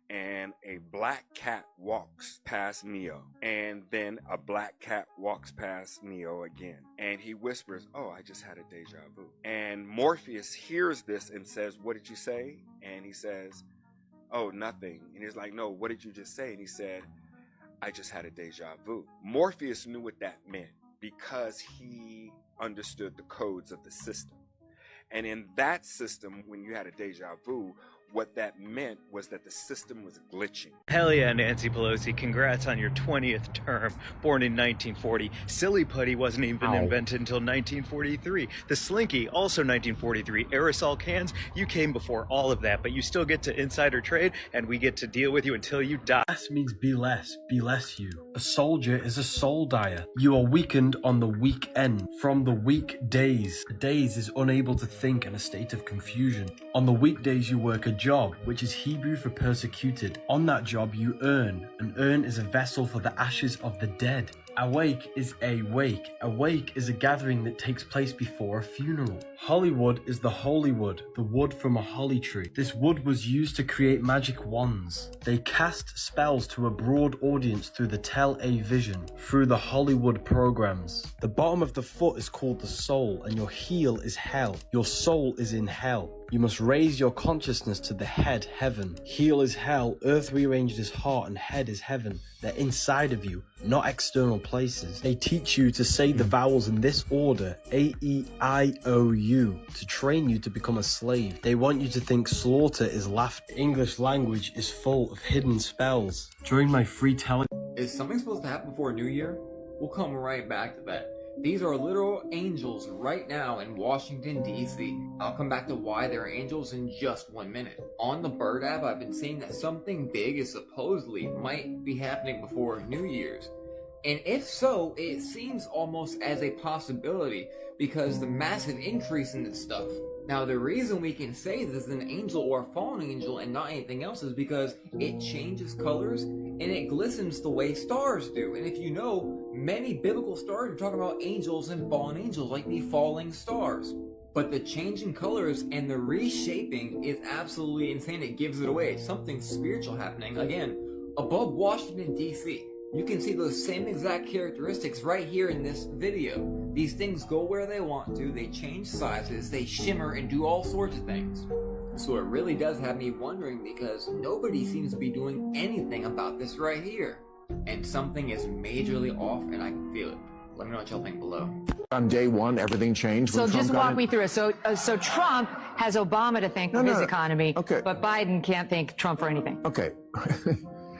and a black cat walks past Neo, and then a black cat walks past Neo again, and he whispers, "Oh, I just had a deja vu." And Morpheus hears this and says, "What did you say?" And he says, "Oh, nothing." And he's like, "No, what did you just say?" And he said, "I just had a deja vu." Morpheus knew what that meant because he understood the codes of the system. And in that system, when you had a deja vu, what that meant was that the system was glitching. Hell yeah, Nancy Pelosi. Congrats on your 20th term. Born in 1940. Silly putty wasn't even invented until 1943. The slinky, also 1943. Aerosol cans, you came before all of that, but you still get to insider trade, and we get to deal with you until you die. Less means be less you. A soldier is a soul dyer. You are weakened on the weak end. From the weak days. The days is unable to think in a state of confusion. On the weekdays you work a job, which is Hebrew for persecuted. On that job you earn. An urn is a vessel for the ashes of the dead. Awake is a wake. A wake is a gathering that takes place before a funeral. Hollywood is the holy wood, the wood from a holly tree. This wood was used to create magic wands. They cast spells to a broad audience through the Tel-A vision, through the Hollywood programs. The bottom of the foot is called the soul, and your heel is hell. Your soul is in hell. You must raise your consciousness to the head, heaven. Heel is hell, earth rearranged is heart, and head is heaven. They're inside of you, not external places. They teach you to say the vowels in this order, A-E-I-O-U, to train you to become a slave. They want you to think slaughter is laughter. English language is full of hidden spells. During my free tele- Is something supposed to happen before New Year? We'll come right back to that. These are literal angels right now in Washington, D.C. I'll come back to why they're angels in just 1 minute. On the Bird app, I've been seeing that something big is supposedly might be happening before New Year's. And if so, it seems almost as a possibility because the massive increase in this stuff. Now, the reason we can say this is an angel or a fallen angel and not anything else is because it changes colors and it glistens the way stars do. And if you know, many biblical stars are talking about angels and fallen angels, like the falling stars. But the change in colors and the reshaping is absolutely insane. It gives it away. It's something spiritual happening. Again, above Washington, D.C. You can see those same exact characteristics right here in this video. These things go where they want to, they change sizes, they shimmer and do all sorts of things. So it really does have me wondering because nobody seems to be doing anything about this right here. And something is majorly off and I can feel it. Let me know what y'all think below. On day one, everything changed. So just walk me through it. So Trump has Obama to thank for his economy, but Biden can't thank Trump for anything. Okay.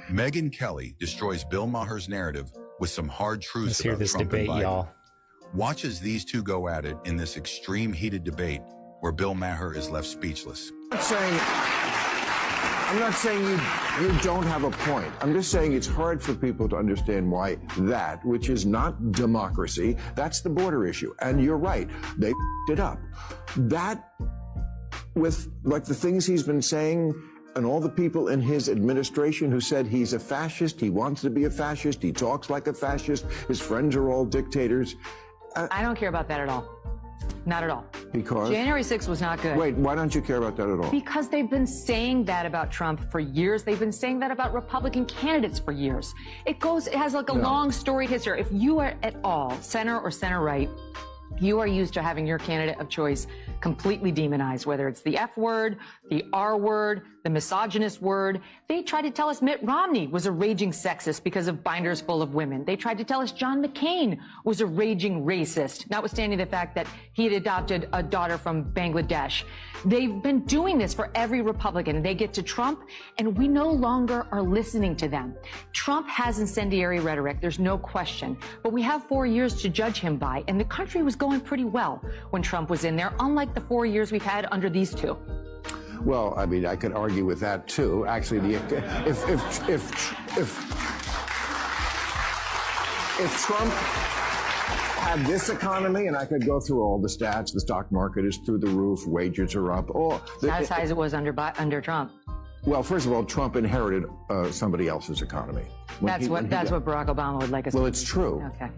Megyn Kelly destroys Bill Maher's narrative with some hard truths Let's hear about this Trump debate, and Biden. y'all. Watch as these two go at it in this extreme heated debate where Bill Maher is left speechless. I'm not saying you don't have a point. I'm just saying it's hard for people to understand why that, which is not democracy, that's the border issue. And you're right, they it up. That, with like the things he's been saying, and all the people in his administration who said he's a fascist, he wants to be a fascist, he talks like a fascist, his friends are all dictators. I don't care about that at all. Not at all. Because? January 6th was not good. Wait, why don't you care about that at all? Because they've been saying that about Trump for years. They've been saying that about Republican candidates for years. It has like a long storied history. If you are at all center or center right, you are used to having your candidate of choice completely demonized, whether it's the F word, the R word, the misogynist word. They tried to tell us Mitt Romney was a raging sexist because of binders full of women. They tried to tell us John McCain was a raging racist, notwithstanding the fact that he had adopted a daughter from Bangladesh. They've been doing this for every Republican. They get to Trump, and we no longer are listening to them. Trump has incendiary rhetoric, there's no question, but we have 4 years to judge him by, and the country was going pretty well when Trump was in there, unlike the 4 years we've had under these two. Well, I mean, I could argue with that too. Actually, if Trump had this economy, and I could go through all the stats, the stock market is through the roof, wages are up. Not as high as it was under Trump. Well, first of all, Trump inherited somebody else's economy. That's what Barack Obama would like us to do. Well, it's true. Okay.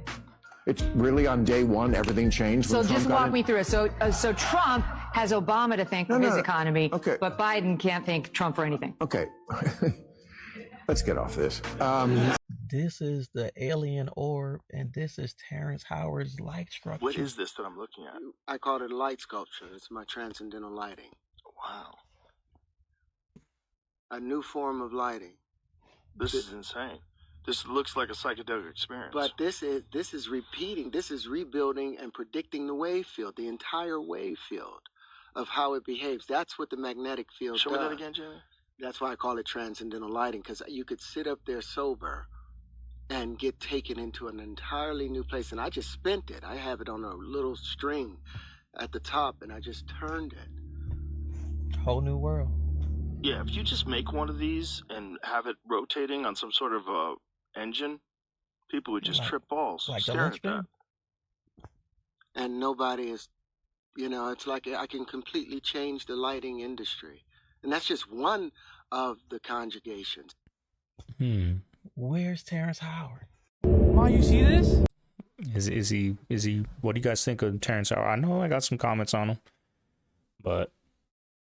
It's really on day one, everything changed. So just walk me through it. So Trump has Obama to thank for his economy, but Biden can't thank Trump for anything. Okay. Let's get off this. This is the alien orb, and this is Terrence Howard's light structure. What is this that I'm looking at? I call it a light sculpture. It's my transcendental lighting. Wow. A new form of lighting. This is insane. This looks like a psychedelic experience. But this is repeating, this is rebuilding and predicting the wave field, the entire wave field of how it behaves. That's what the magnetic field does. Show me that again, Jimmy. That's why I call it transcendental lighting, because you could sit up there sober and get taken into an entirely new place. And I just spent it. I have it on a little string at the top, and I just turned it. Whole new world. Yeah, if you just make one of these and have it rotating on some sort of engine, people would just trip balls staring at that. And nobody is, it's like I can completely change the lighting industry. And that's just one of the conjugations. Where's Terrence Howard? Oh, you see this? Is he? What do you guys think of Terrence Howard? I know I got some comments on him, but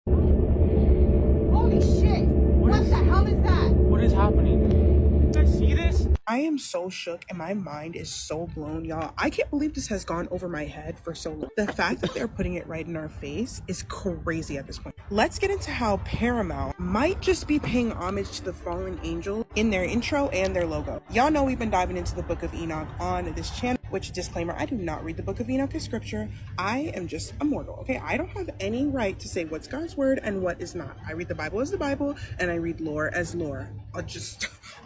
Holy shit! What the hell is that? What is happening? You guys see this? I am so shook and my mind is so blown, y'all. I can't believe this has gone over my head for so long. The fact that they're putting it right in our face is crazy at this point. Let's get into how Paramount might just be paying homage to the fallen angel in their intro and their logo. Y'all know we've been diving into the Book of Enoch on this channel, which, disclaimer, I do not read the Book of Enoch as scripture. I am just a mortal, okay? I don't have any right to say what's God's word and what is not. I read the Bible as the Bible and I read lore as lore.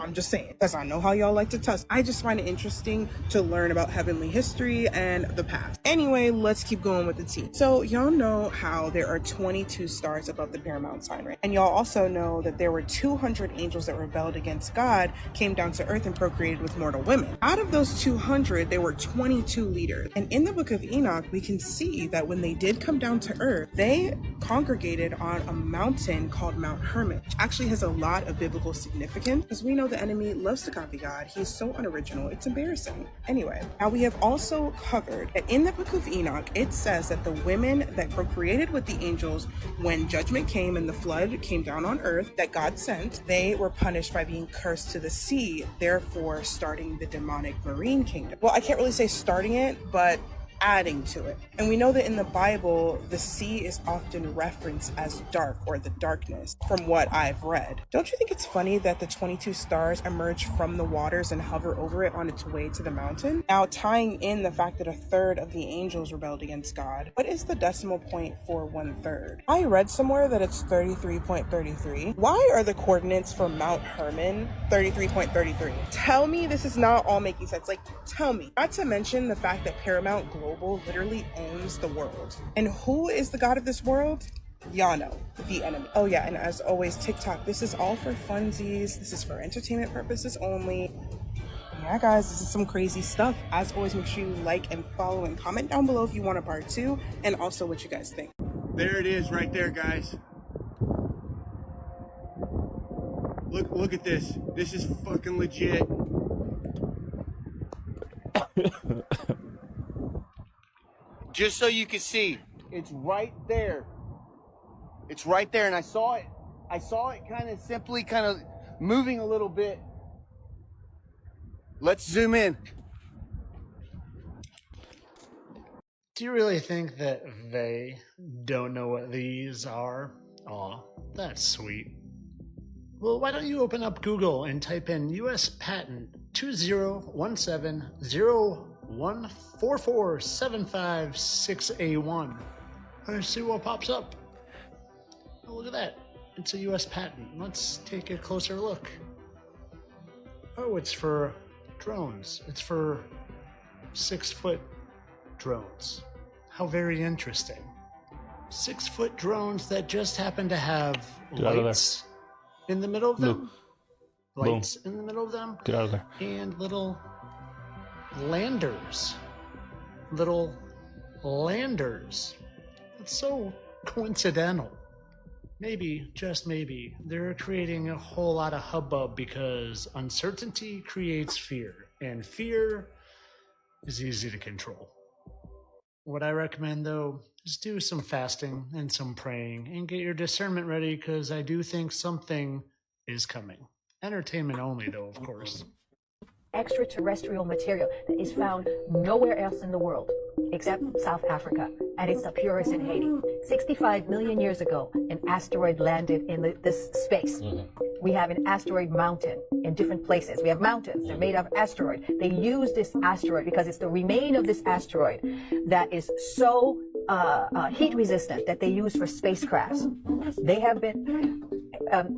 I'm just saying, because I know how y'all like to test. I just find it interesting to learn about heavenly history and the past. Anyway, let's keep going with the tea. So y'all know how there are 22 stars above the paramount sign, right? And y'all also know that there were 200 angels that rebelled against God, came down to earth and procreated with mortal women. Out of those 200, there were 22 leaders. And in the book of Enoch, we can see that when they did come down to earth, they congregated on a mountain called Mount Hermon, which actually has a lot of biblical significance, because we know the enemy loves to copy God. He's so unoriginal, it's embarrassing. Anyway, now we have also covered that in the book of Enoch, it says that the women that procreated with the angels, when judgment came and the flood came down on earth that God sent, they were punished by being cursed to the sea, therefore starting the demonic marine kingdom. Well, I can't really say starting it, but adding to it. And we know that in the Bible, the sea is often referenced as dark or the darkness, from what I've read. Don't you think it's funny that the 22 stars emerge from the waters and hover over it on its way to the mountain? Now, tying in the fact that a third of the angels rebelled against God, what is the decimal point for 1/3? I read somewhere that it's 33.33. Why are the coordinates for Mount Hermon 33.33? Tell me this is not all making sense. Like, tell me. Not to mention the fact that Paramount Global literally owns the world. And who is the god of this world? Y'all know, the enemy. Oh yeah, and as always, TikTok, this is all for funsies. This is for entertainment purposes only. Yeah, guys, this is some crazy stuff. As always, make sure you like and follow and comment down below if you want a part 2, and also what you guys think. There it is right there, guys. Look at this. This is fucking legit. Just so you can see, it's right there. It's right there, and I saw it kind of simply kind of moving a little bit. Let's zoom in. Do you really think that they don't know what these are? Aw, that's sweet. Well, why don't you open up Google and type in US patent 201701447566A1 and see what pops up. Oh, look at that. It's a US patent. Let's take a closer look. Oh, it's for drones. It's for 6-foot drones. How very interesting. 6-foot drones that just happen to have lights in the middle of them. Lights in the middle of them. Get out of there. And little landers. Little landers. It's so coincidental. Maybe, just maybe, they're creating a whole lot of hubbub because uncertainty creates fear, and fear is easy to control. What I recommend, though, is do some fasting and some praying and get your discernment ready, because I do think something is coming. Entertainment only, though, of course. Extraterrestrial material that is found nowhere else in the world except South Africa, and it's the purest in Haiti. 65 million years ago, an asteroid landed in this space. We have an asteroid mountain in different places. We have mountains, they're made of asteroid. They use this asteroid because it's the remain of this asteroid that is so heat resistant that they use for spacecrafts. They have been,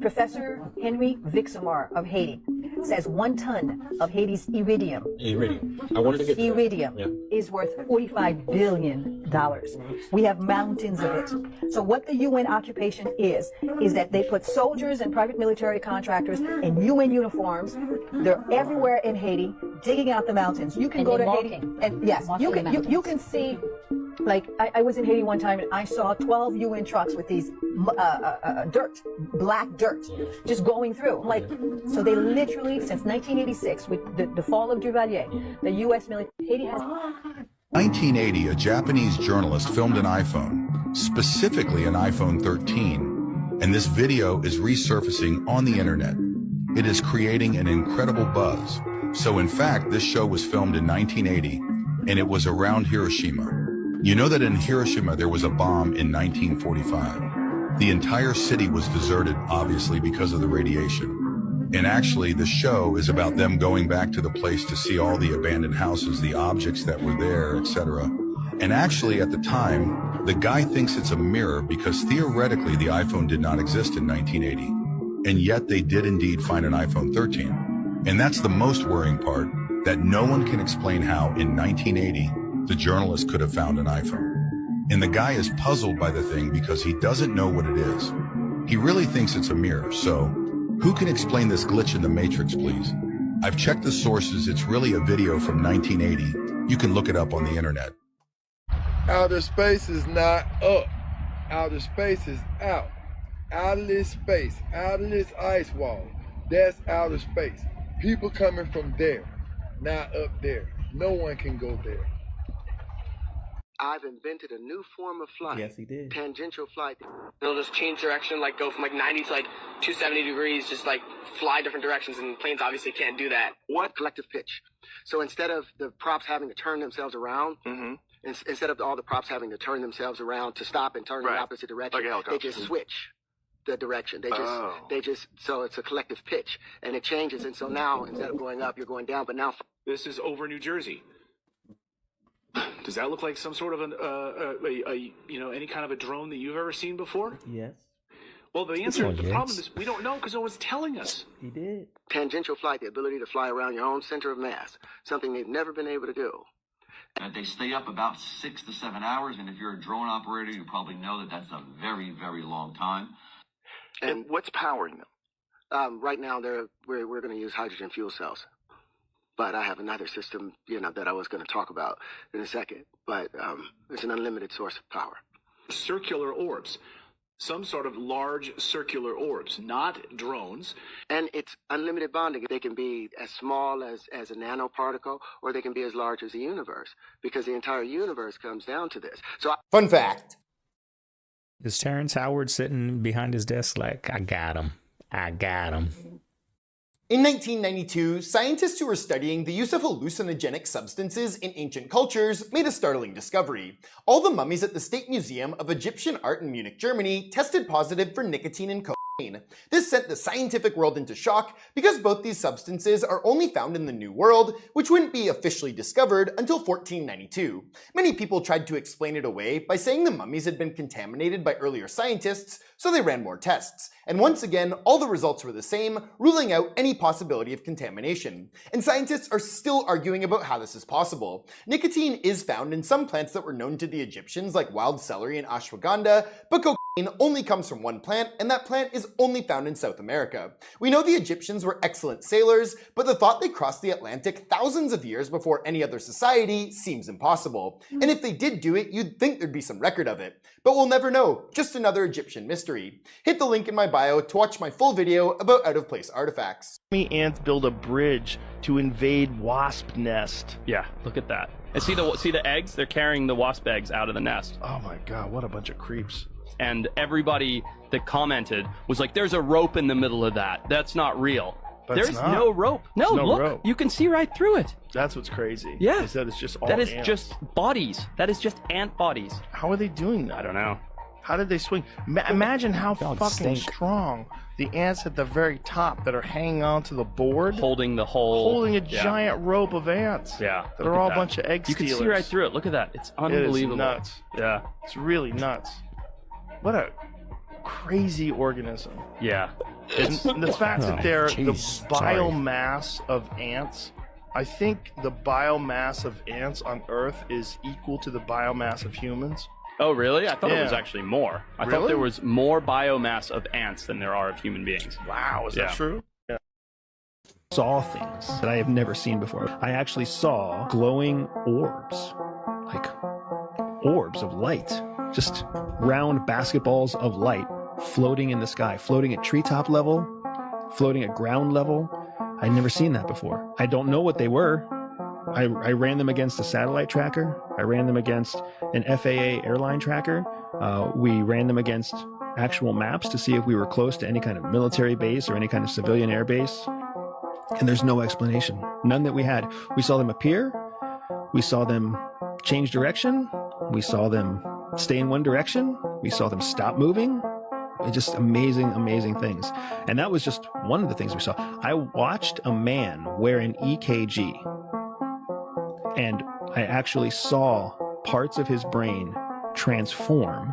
Professor Henry Vixamar of Haiti says 1 ton of Haiti's iridium. I wanted to get iridium is worth $45 billion. We have mountains of it. So what the UN occupation is that they put soldiers and private military contractors in UN uniforms. They're everywhere in Haiti, digging out the mountains. You can go to Haiti, and yes, you can see. Like, I was in Haiti one time and I saw 12 UN trucks with these black dirt, just going through. Like, so they literally, since 1986, with the fall of Duvalier, the U.S. military, Haiti has... 1980, a Japanese journalist filmed an iPhone, specifically an iPhone 13, and this video is resurfacing on the internet. It is creating an incredible buzz. So in fact, this show was filmed in 1980, and it was around Hiroshima. You know that in Hiroshima there was a bomb in 1945. The entire city was deserted, obviously, because of the radiation. And actually, the show is about them going back to the place to see all the abandoned houses, the objects that were there, etc. And actually, at the time, the guy thinks it's a mirror because theoretically the iPhone did not exist in 1980. And yet they did indeed find an iPhone 13. And that's the most worrying part, that no one can explain how, in 1980, the journalist could have found an iPhone. And the guy is puzzled by the thing because he doesn't know what it is. He really thinks it's a mirror, so who can explain this glitch in the Matrix, please? I've checked the sources. It's really a video from 1980. You can look it up on the internet. Outer space is not up. Outer space is out. Out of this space, out of this ice wall. That's outer space. People coming from there, not up there. No one can go there. I've invented a new form of flight. Yes, he did. Tangential flight. It'll just change direction, like go from like 90 to like 270 degrees, just like fly different directions, and planes obviously can't do that. What? Collective pitch. So instead of the props having to turn themselves around, instead of all the props having to turn themselves around to stop and turn in the opposite direction, they just switch the direction. They just, so it's a collective pitch, and it changes. And so now, instead of going up, you're going down, but now. This is over New Jersey. Does that look like some sort of any kind of a drone that you've ever seen before? Yes. Well, the answer, the problem is we don't know because no one's telling us. He did. Tangential flight, the ability to fly around your own center of mass, something they've never been able to do. They stay up about 6 to 7 hours, and if you're a drone operator, you probably know that that's a very, very long time. And what's powering them? Right now, we're going to use hydrogen fuel cells. But I have another system, that I was going to talk about in a second. But it's an unlimited source of power. Circular orbs. Some sort of large circular orbs, not drones. And it's unlimited bonding. They can be as small as a nanoparticle, or they can be as large as the universe, because the entire universe comes down to this. Fun fact. Is Terrence Howard sitting behind his desk like, I got him. I got him. In 1992, scientists who were studying the use of hallucinogenic substances in ancient cultures made a startling discovery. All the mummies at the State Museum of Egyptian Art in Munich, Germany tested positive for nicotine and cocaine. This sent the scientific world into shock because both these substances are only found in the New World, which wouldn't be officially discovered until 1492. Many people tried to explain it away by saying the mummies had been contaminated by earlier scientists, so they ran more tests. And once again, all the results were the same, ruling out any possibility of contamination. And scientists are still arguing about how this is possible. Nicotine is found in some plants that were known to the Egyptians, like wild celery and ashwagandha, but cocaine only comes from one plant, and that plant is only found in South America. We know the Egyptians were excellent sailors, but the thought they crossed the Atlantic thousands of years before any other society seems impossible. And if they did do it, you'd think there'd be some record of it. But we'll never know, just another Egyptian mystery. Hit the link in my bio to watch my full video about out-of-place artifacts. Ants build a bridge to invade wasp nest. Yeah, look at that. And see the eggs? They're carrying the wasp eggs out of the nest. Oh my god, what a bunch of creeps. And everybody that commented was like, there's a rope in the middle of that. That's not real. There's no rope. No, look, rope. You can see right through it. That's what's crazy. Yeah. Is that it's just all That is ants. just bodies. That is just ant bodies. How are they doing that? I don't know. How did they swing? Imagine how fucking stink. strong the ants at the very top that are hanging onto the board. Holding the whole... Holding a giant rope of ants. Yeah. That are all a bunch of egg You stealers. can see right through it. Look at that. It's unbelievable. It is nuts. Yeah. It's really nuts. What a crazy organism. Yeah. And the fact that they're the Jeez, biomass of ants, I think the biomass of ants on Earth is equal to the biomass of humans. Oh, really? I thought it was Yeah. actually more. I Really? thought there was more biomass of ants than there are of human beings. Wow, is that true? Yeah. Saw things that I have never seen before. I actually saw glowing orbs, like orbs of light, just round basketballs of light floating in the sky, floating at treetop level, floating at ground level. I'd never seen that before. I don't know what they were. I ran them against a satellite tracker. I ran them against an FAA airline tracker. We ran them against actual maps to see if we were close to any kind of military base or any kind of civilian air base. And there's no explanation. None that we had. We saw them appear. We saw them change direction. We saw them stay in one direction. We saw them stop moving. Just amazing, amazing things. And that was just one of the things we saw. I watched a man wear an EKG. And I actually saw parts of his brain transform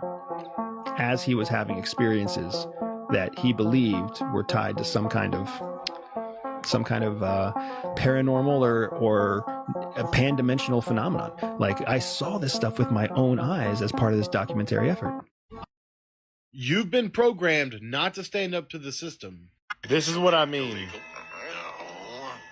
as he was having experiences that he believed were tied to some kind of some kind of paranormal or a pan-dimensional phenomenon. Like, I saw this stuff with my own eyes as part of this documentary effort. You've been programmed not to stand up to the system. This is what I mean. No.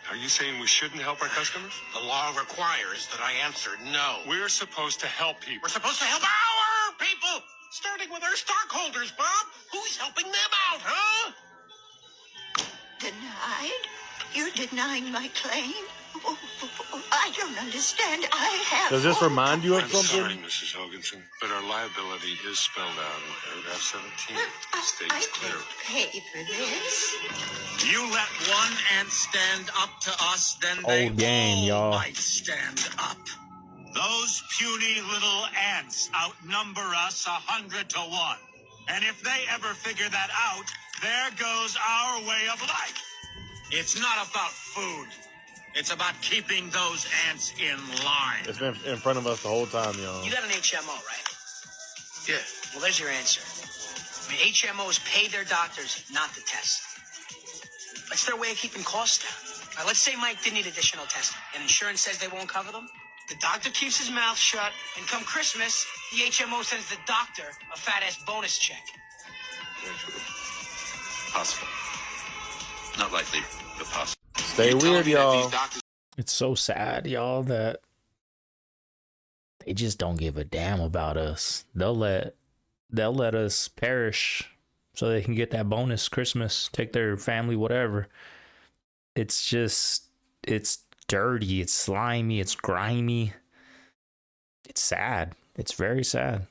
Are you saying we shouldn't help our customers? The law requires that I answer no. We're supposed to help people. We're supposed to help our people, starting with our stockholders, Bob. Who's helping them out, huh? Denied? You're denying my claim? Oh, I don't understand. I have... Does this remind you of something? I'm sorry, Mrs. Hoganson, but our liability is spelled out in paragraph 17. I can't pay for this. You let one ant stand up to us, then Old game, y'all. might stand up. Those puny little ants outnumber us 100 to 1. And if they ever figure that out, there goes our way of life. It's not about food. It's about keeping those ants in line. It's been in front of us the whole time, y'all. You got an HMO, right? Yeah. Well, there's your answer. I mean, HMOs pay their doctors not to test. That's their way of keeping costs down. Now, let's say Mike did need additional testing, and insurance says they won't cover them. The doctor keeps his mouth shut, and come Christmas, the HMO sends the doctor a fat-ass bonus check. Possible. Not likely, but possible. Stay weird, y'all. It's so sad, y'all, that they just don't give a damn about us. They'll let us perish so they can get that bonus Christmas, take their family, whatever. It's dirty, it's slimy, it's grimy. It's sad. It's very sad.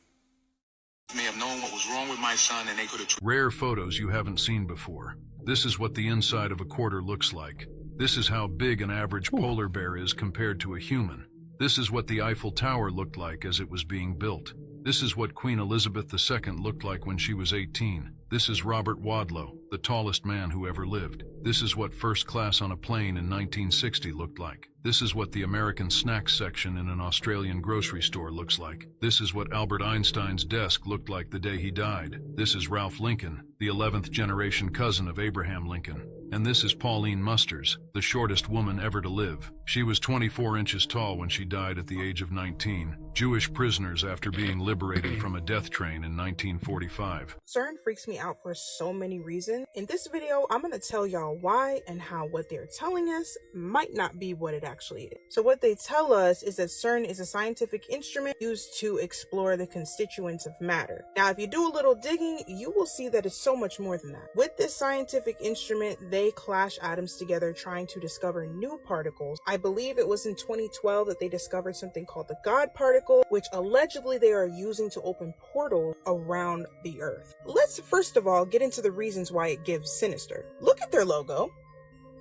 May have known what was wrong with my son, and they could have... Rare photos you haven't seen before. This is what the inside of a quarter looks like. This is how big an average polar bear is compared to a human. This is what the Eiffel Tower looked like as it was being built. This is what Queen Elizabeth II looked like when she was 18. This is Robert Wadlow, the tallest man who ever lived. This is what first class on a plane in 1960 looked like. This is what the American snacks section in an Australian grocery store looks like. This is what Albert Einstein's desk looked like the day he died. This is Ralph Lincoln, the 11th generation cousin of Abraham Lincoln. And this is Pauline Musters, the shortest woman ever to live. She was 24 inches tall when she died at the age of 19. Jewish prisoners after being liberated from a death train in 1945. CERN freaks me out for so many reasons. In this video, I'm going to tell y'all why and how what they're telling us might not be what it actually is. So what they tell us is that CERN is a scientific instrument used to explore the constituents of matter. Now, if you do a little digging, you will see that it's so much more than that. With this scientific instrument, they clash atoms together trying to discover new particles. I believe it was in 2012 that they discovered something called the God particle, which allegedly they are using to open portals around the Earth. Let's first of all get into the reasons why it gives sinister. Look at their logo.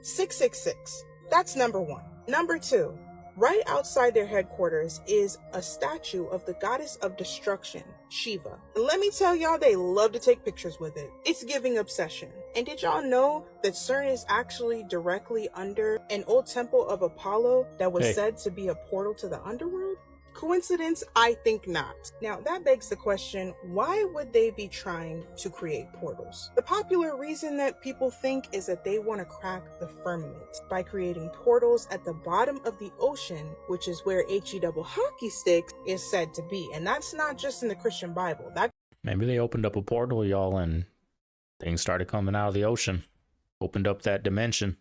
666. That's number one. Number two. Right outside their headquarters is a statue of the goddess of destruction, Shiva. And let me tell y'all, they love to take pictures with it. It's giving obsession. And did y'all know that CERN is actually directly under an old temple of Apollo that was said to be a portal to the underworld? Coincidence? I think not. Now, that begs the question, why would they be trying to create portals? The popular reason that people think is that they want to crack the firmament by creating portals at the bottom of the ocean, which is where HE double hockey sticks is said to be. And that's not just in the Christian Bible. Maybe they opened up a portal, y'all, and things started coming out of the ocean. Opened up that dimension.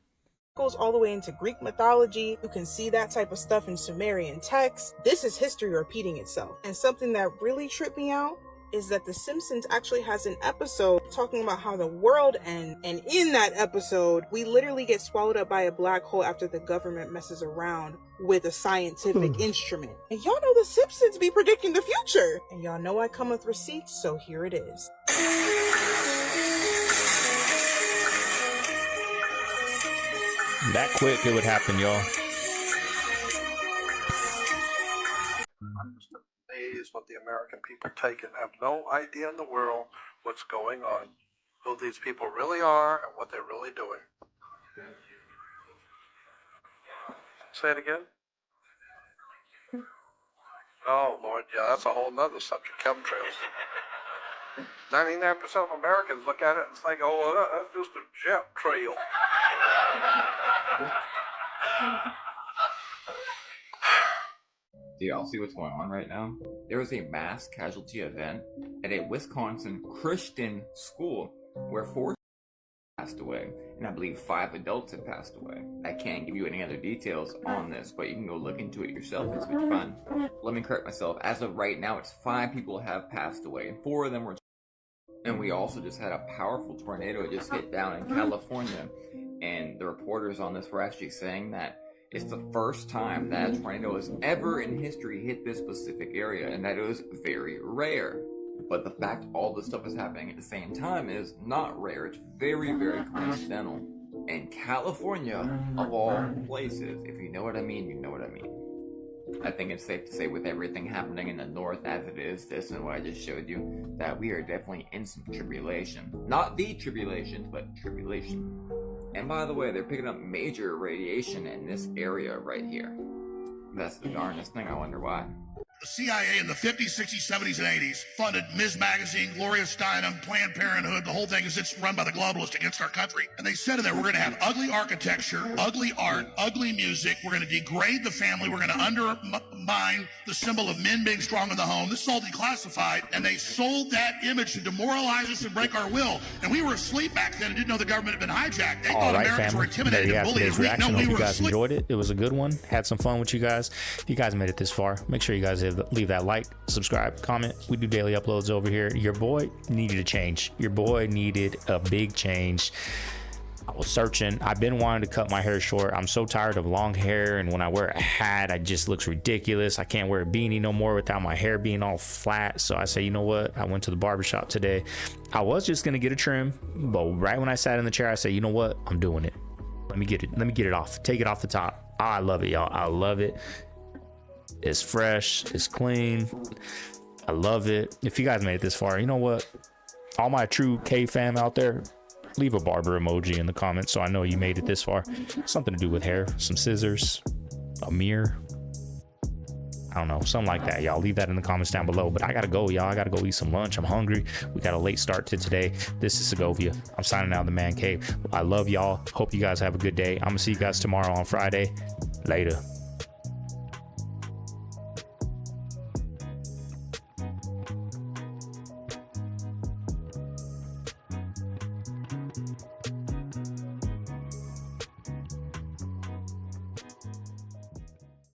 Goes all the way into Greek mythology. You can see that type of stuff in Sumerian texts. This is history repeating itself. And something that really tripped me out is that The Simpsons actually has an episode talking about how the world ends. And in that episode, we literally get swallowed up by a black hole after the government messes around with a scientific instrument. And y'all know The Simpsons be predicting the future. And y'all know I come with receipts, so here it is. That quick it would happen, y'all. Is what the American people take and have no idea in the world what's going on, who these people really are and what they're really doing. Say it again. Oh Lord, yeah, that's a whole nother subject. Chemtrails. 99% of Americans look at it and think, oh, well, that's just a jet trail. Do y'all see what's going on right now? There was a mass casualty event at a Wisconsin Christian school where 4 passed away, and I believe 5 adults have passed away. I can't give you any other details on this, but you can go look into it yourself and see what you find. Let me correct myself. As of right now, it's 5 people have passed away, and 4 of them were. And we also just had a powerful tornado just hit down in California, and the reporters on this were actually saying that it's the first time that a tornado has ever in history hit this specific area, and that it was very rare. But the fact all this stuff is happening at the same time is not rare. It's very, very coincidental. And California, of all places, if you know what I mean, you know what I mean. I think it's safe to say with everything happening in the north as it is, this and what I just showed you, that we are definitely in some tribulation. Not the tribulations, but tribulation. And by the way, they're picking up major radiation in this area right here. That's the darndest thing, I wonder why. The CIA in the 50s, 60s, 70s, and 80s funded Ms. Magazine, Gloria Steinem, Planned Parenthood, the whole thing is it's run by the globalists against our country. And they said in there, we're going to have ugly architecture, ugly art, ugly music. We're going to degrade the family. We're going to undermine the symbol of men being strong in the home. This is all declassified. And they sold that image to demoralize us and break our will. And we were asleep back then and didn't know the government had been hijacked. They thought Americans were intimidated and bullied. Today's reaction. Hope you guys enjoyed it. It was a good one. Had some fun with you guys. If you guys made it this far, make sure you guys leave that like, subscribe, comment. We do daily uploads over here. Your boy needed a change. Your boy needed a big change. I was searching. I've been wanting to cut my hair short. I'm so tired of long hair, and when I wear a hat, it just looks ridiculous. I can't wear a beanie no more without my hair being all flat. So I say, you know what? I went to the barbershop today. I was just gonna get a trim, but right when I sat in the chair, I said, you know what? I'm doing it. Let me get it off. Take it off the top. Oh, I love it, y'all. I love it. It's fresh, it's clean. I love it. If you guys made it this far, you know what? All my true CaveFam out there, leave a barber emoji in the comments so I know you made it this far. Something to do with hair, some scissors, a mirror. I don't know, something like that, y'all. Leave that in the comments down below. But I gotta go, y'all. I gotta go eat some lunch. I'm hungry. We got a late start to today. This is Segovia. I'm signing out of the Man Cave. I love y'all. Hope you guys have a good day. I'm gonna see you guys tomorrow on Friday. Later.